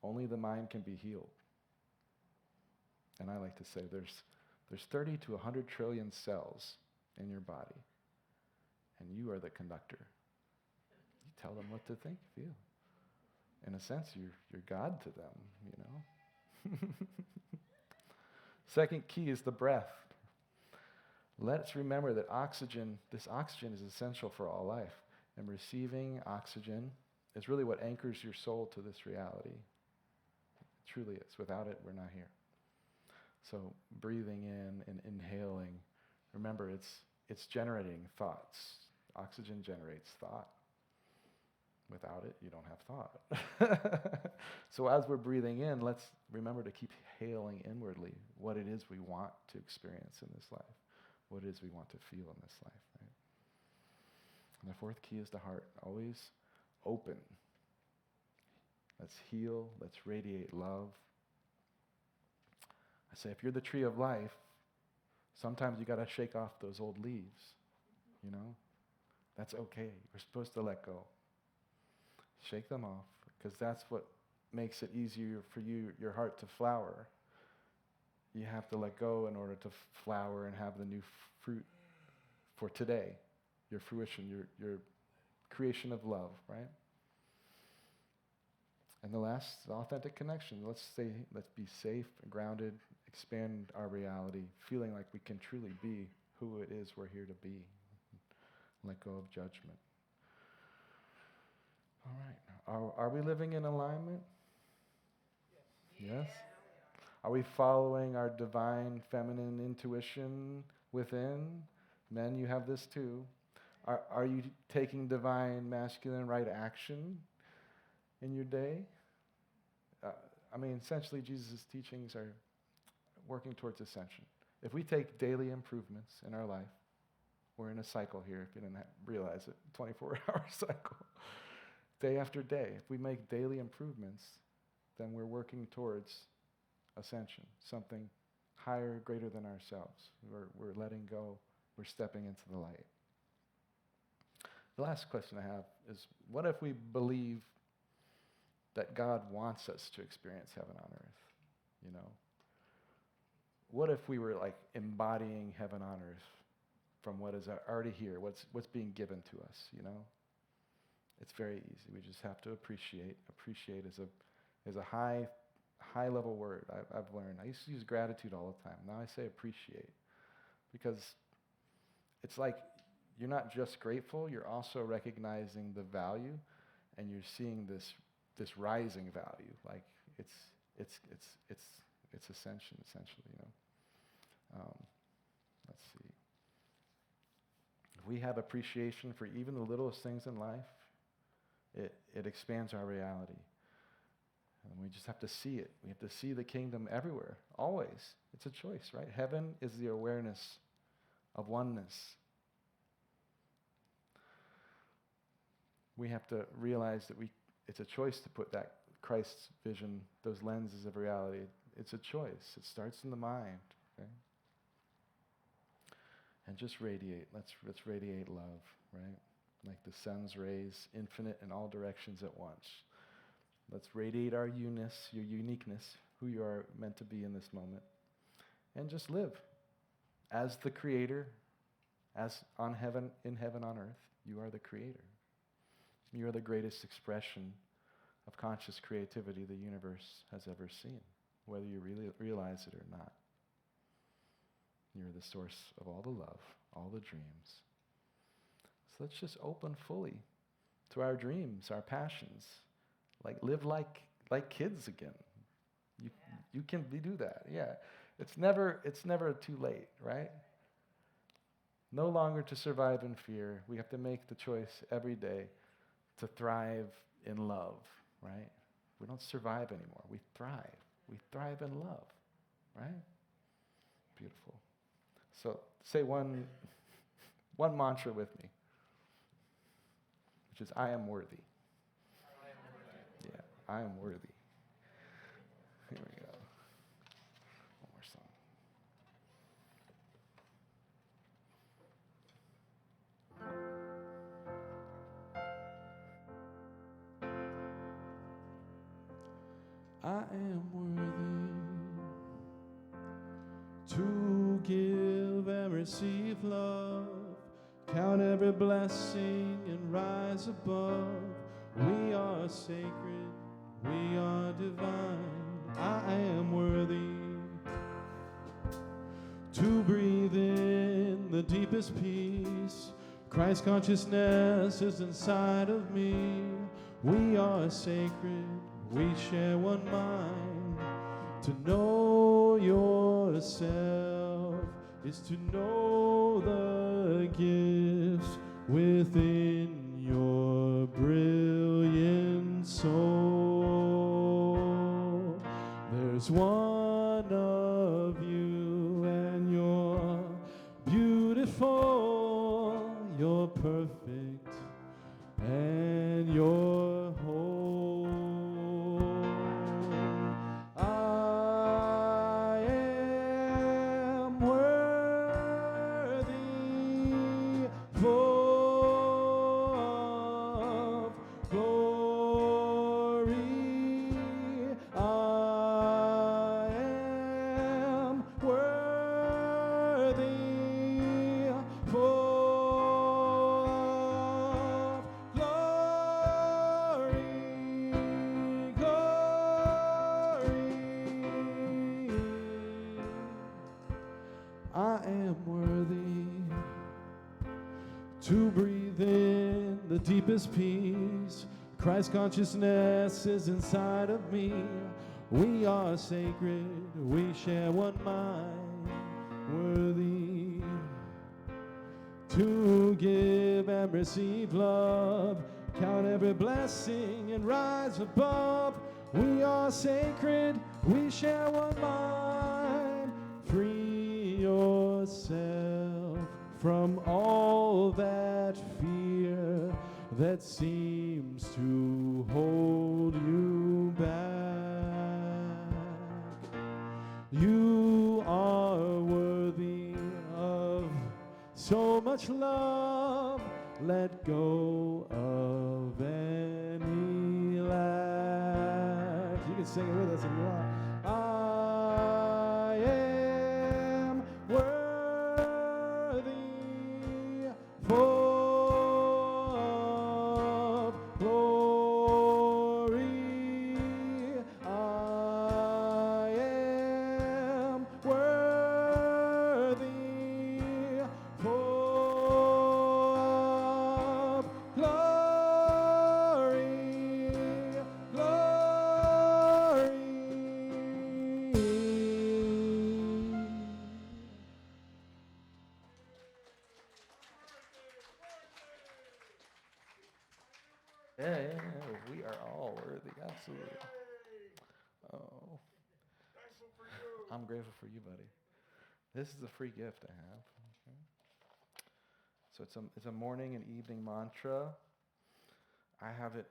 Only the mind can be healed. And I like to say there's 30 to 100 trillion cells in your body, and you are the conductor. You tell them what to think, feel. In a sense, you're God to them, Second key is the breath. Let's remember that this oxygen is essential for all life. And receiving oxygen is really what anchors your soul to this reality. It truly is. Without it, we're not here. So breathing in and inhaling, remember it's generating thoughts. Oxygen generates thought. Without it, you don't have thought. So as we're breathing in, let's remember to keep hailing inwardly what it is we want to experience in this life, what it is we want to feel in this life. Right? And the fourth key is the heart. Always open. Let's heal. Let's radiate love. I say, if you're the tree of life, sometimes you got to shake off those old leaves. That's okay. We're supposed to let go. Shake them off, because that's what makes it easier for your heart to flower. You have to let go in order to flower and have the new fruit for today, your fruition, your creation of love, right? And the last, authentic connection. Let's be safe and grounded, expand our reality, feeling like we can truly be who it is we're here to be. Let go of judgment. All right. Are we living in alignment? Yes? Are we following our divine feminine intuition within? Men, you have this too. Are you taking divine masculine right action in your day? Essentially, Jesus' teachings are working towards ascension. If we take daily improvements in our life, we're in a cycle here, if you didn't realize it, 24-hour cycle. Day after day, if we make daily improvements, then we're working towards ascension, something higher, greater than ourselves. We're letting go, we're stepping into the light. The last question I have is, what if we believe that God wants us to experience heaven on earth? What if we were like embodying heaven on earth from what is already here, what's being given to us, It's very easy. We just have to appreciate. Appreciate is a high level word I've learned. I used to use gratitude all the time. Now I say appreciate, because it's like you're not just grateful, you're also recognizing the value, and you're seeing this rising value. Like it's ascension, essentially. Let's see. If we have appreciation for even the littlest things in life, it expands our reality. And we just have to see it. We have to see the kingdom everywhere, always. It's a choice, right? Heaven is the awareness of oneness. We have to realize that it's a choice to put that Christ's vision, those lenses of reality. It's a choice. It starts in the mind, okay? And just radiate. Let's radiate love, right? Like the sun's rays, infinite in all directions at once. Let's radiate our your uniqueness, who you are meant to be in this moment. And just live as the creator, as in heaven on earth. You are the creator. You are the greatest expression of conscious creativity the universe has ever seen, whether you really realize it or not. You're the source of all the love, all the dreams. So let's just open fully to our dreams, our passions. Like live like kids again. You can do that. Yeah. It's never too late, right? No longer to survive in fear. We have to make the choice every day to thrive in love, right? We don't survive anymore. We thrive. We thrive in love, right? Beautiful. So say one mantra with me, which is, I am worthy. Yeah, I am worthy. Here we go. One more song. I am worthy to give and receive love, count every blessing and rise above. We are sacred, we are divine. I am worthy to breathe in the deepest peace. Christ consciousness is inside of me. We are sacred, we share one mind. To know yourself is to know the gifts within your brilliant soul. There's one of you and you're beautiful, you're perfect, and you're whole. I am worthy, full of glory. I am worthy, full of glory, glory. I am worthy to breathe in the deepest peace. Christ consciousness is inside of me. We are sacred, we share one mind. Worthy to give and receive love, count every blessing and rise above. We are sacred, we share one mind. Free yourself from all that fear that seems to hold you back. You are worthy of so much love. Let go of any lack. You can sing it with us if you want. I am worthy, full of glory. I am worthy, full of glory, glory. Yeah. We are all worthy. Absolutely. Oh, I'm grateful for you, buddy. This is a free gift I have. Okay. So it's a morning and evening mantra. I have it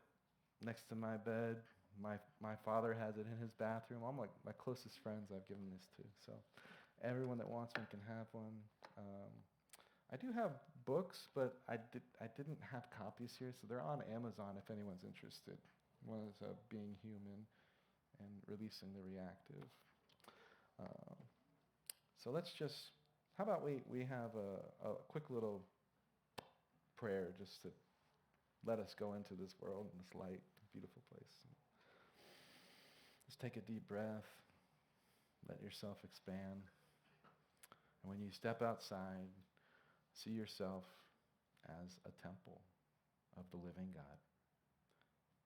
next to my bed. My father has it in his bathroom. All my closest friends I've given this to. So everyone that wants one can have one. I do have books, but I didn't have copies here, so they're on Amazon if anyone's interested. One is Being Human and Releasing the Reactive. So let's just, how about we have a quick little prayer just to let us go into this world and this light, beautiful place. Just take a deep breath. Let yourself expand. And when you step outside, see yourself as a temple of the living God.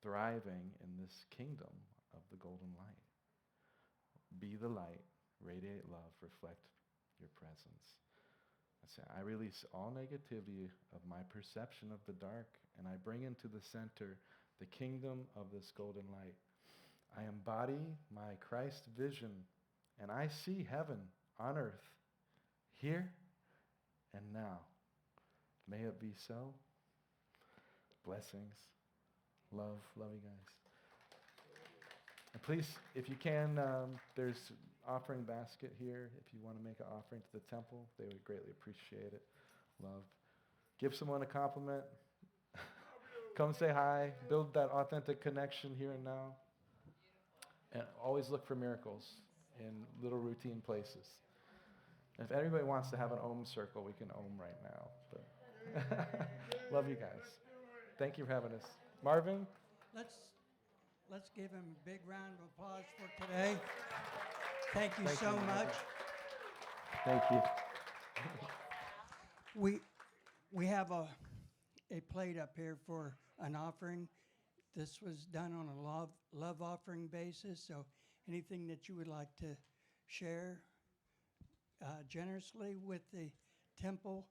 thriving in this kingdom of the golden light. Be the light, radiate love, reflect your presence. I release all negativity of my perception of the dark, and I bring into the center the kingdom of this golden light. I embody my Christ vision, and I see heaven on earth, here and now. May it be so. Blessings. Love you guys. And please, if you can, there's an offering basket here. If you want to make an offering to the temple, they would greatly appreciate it. Love. Give someone a compliment. Come say hi. Build that authentic connection here and now. And always look for miracles in little routine places. And if anybody wants to have an Om circle, we can Om right now. But love you guys. Thank you for having us. Marvin? Let's give him a big round of applause for today. Thank you so much. Thank you. We have a plate up here for an offering. This was done on a love offering basis, so anything that you would like to share generously with the temple,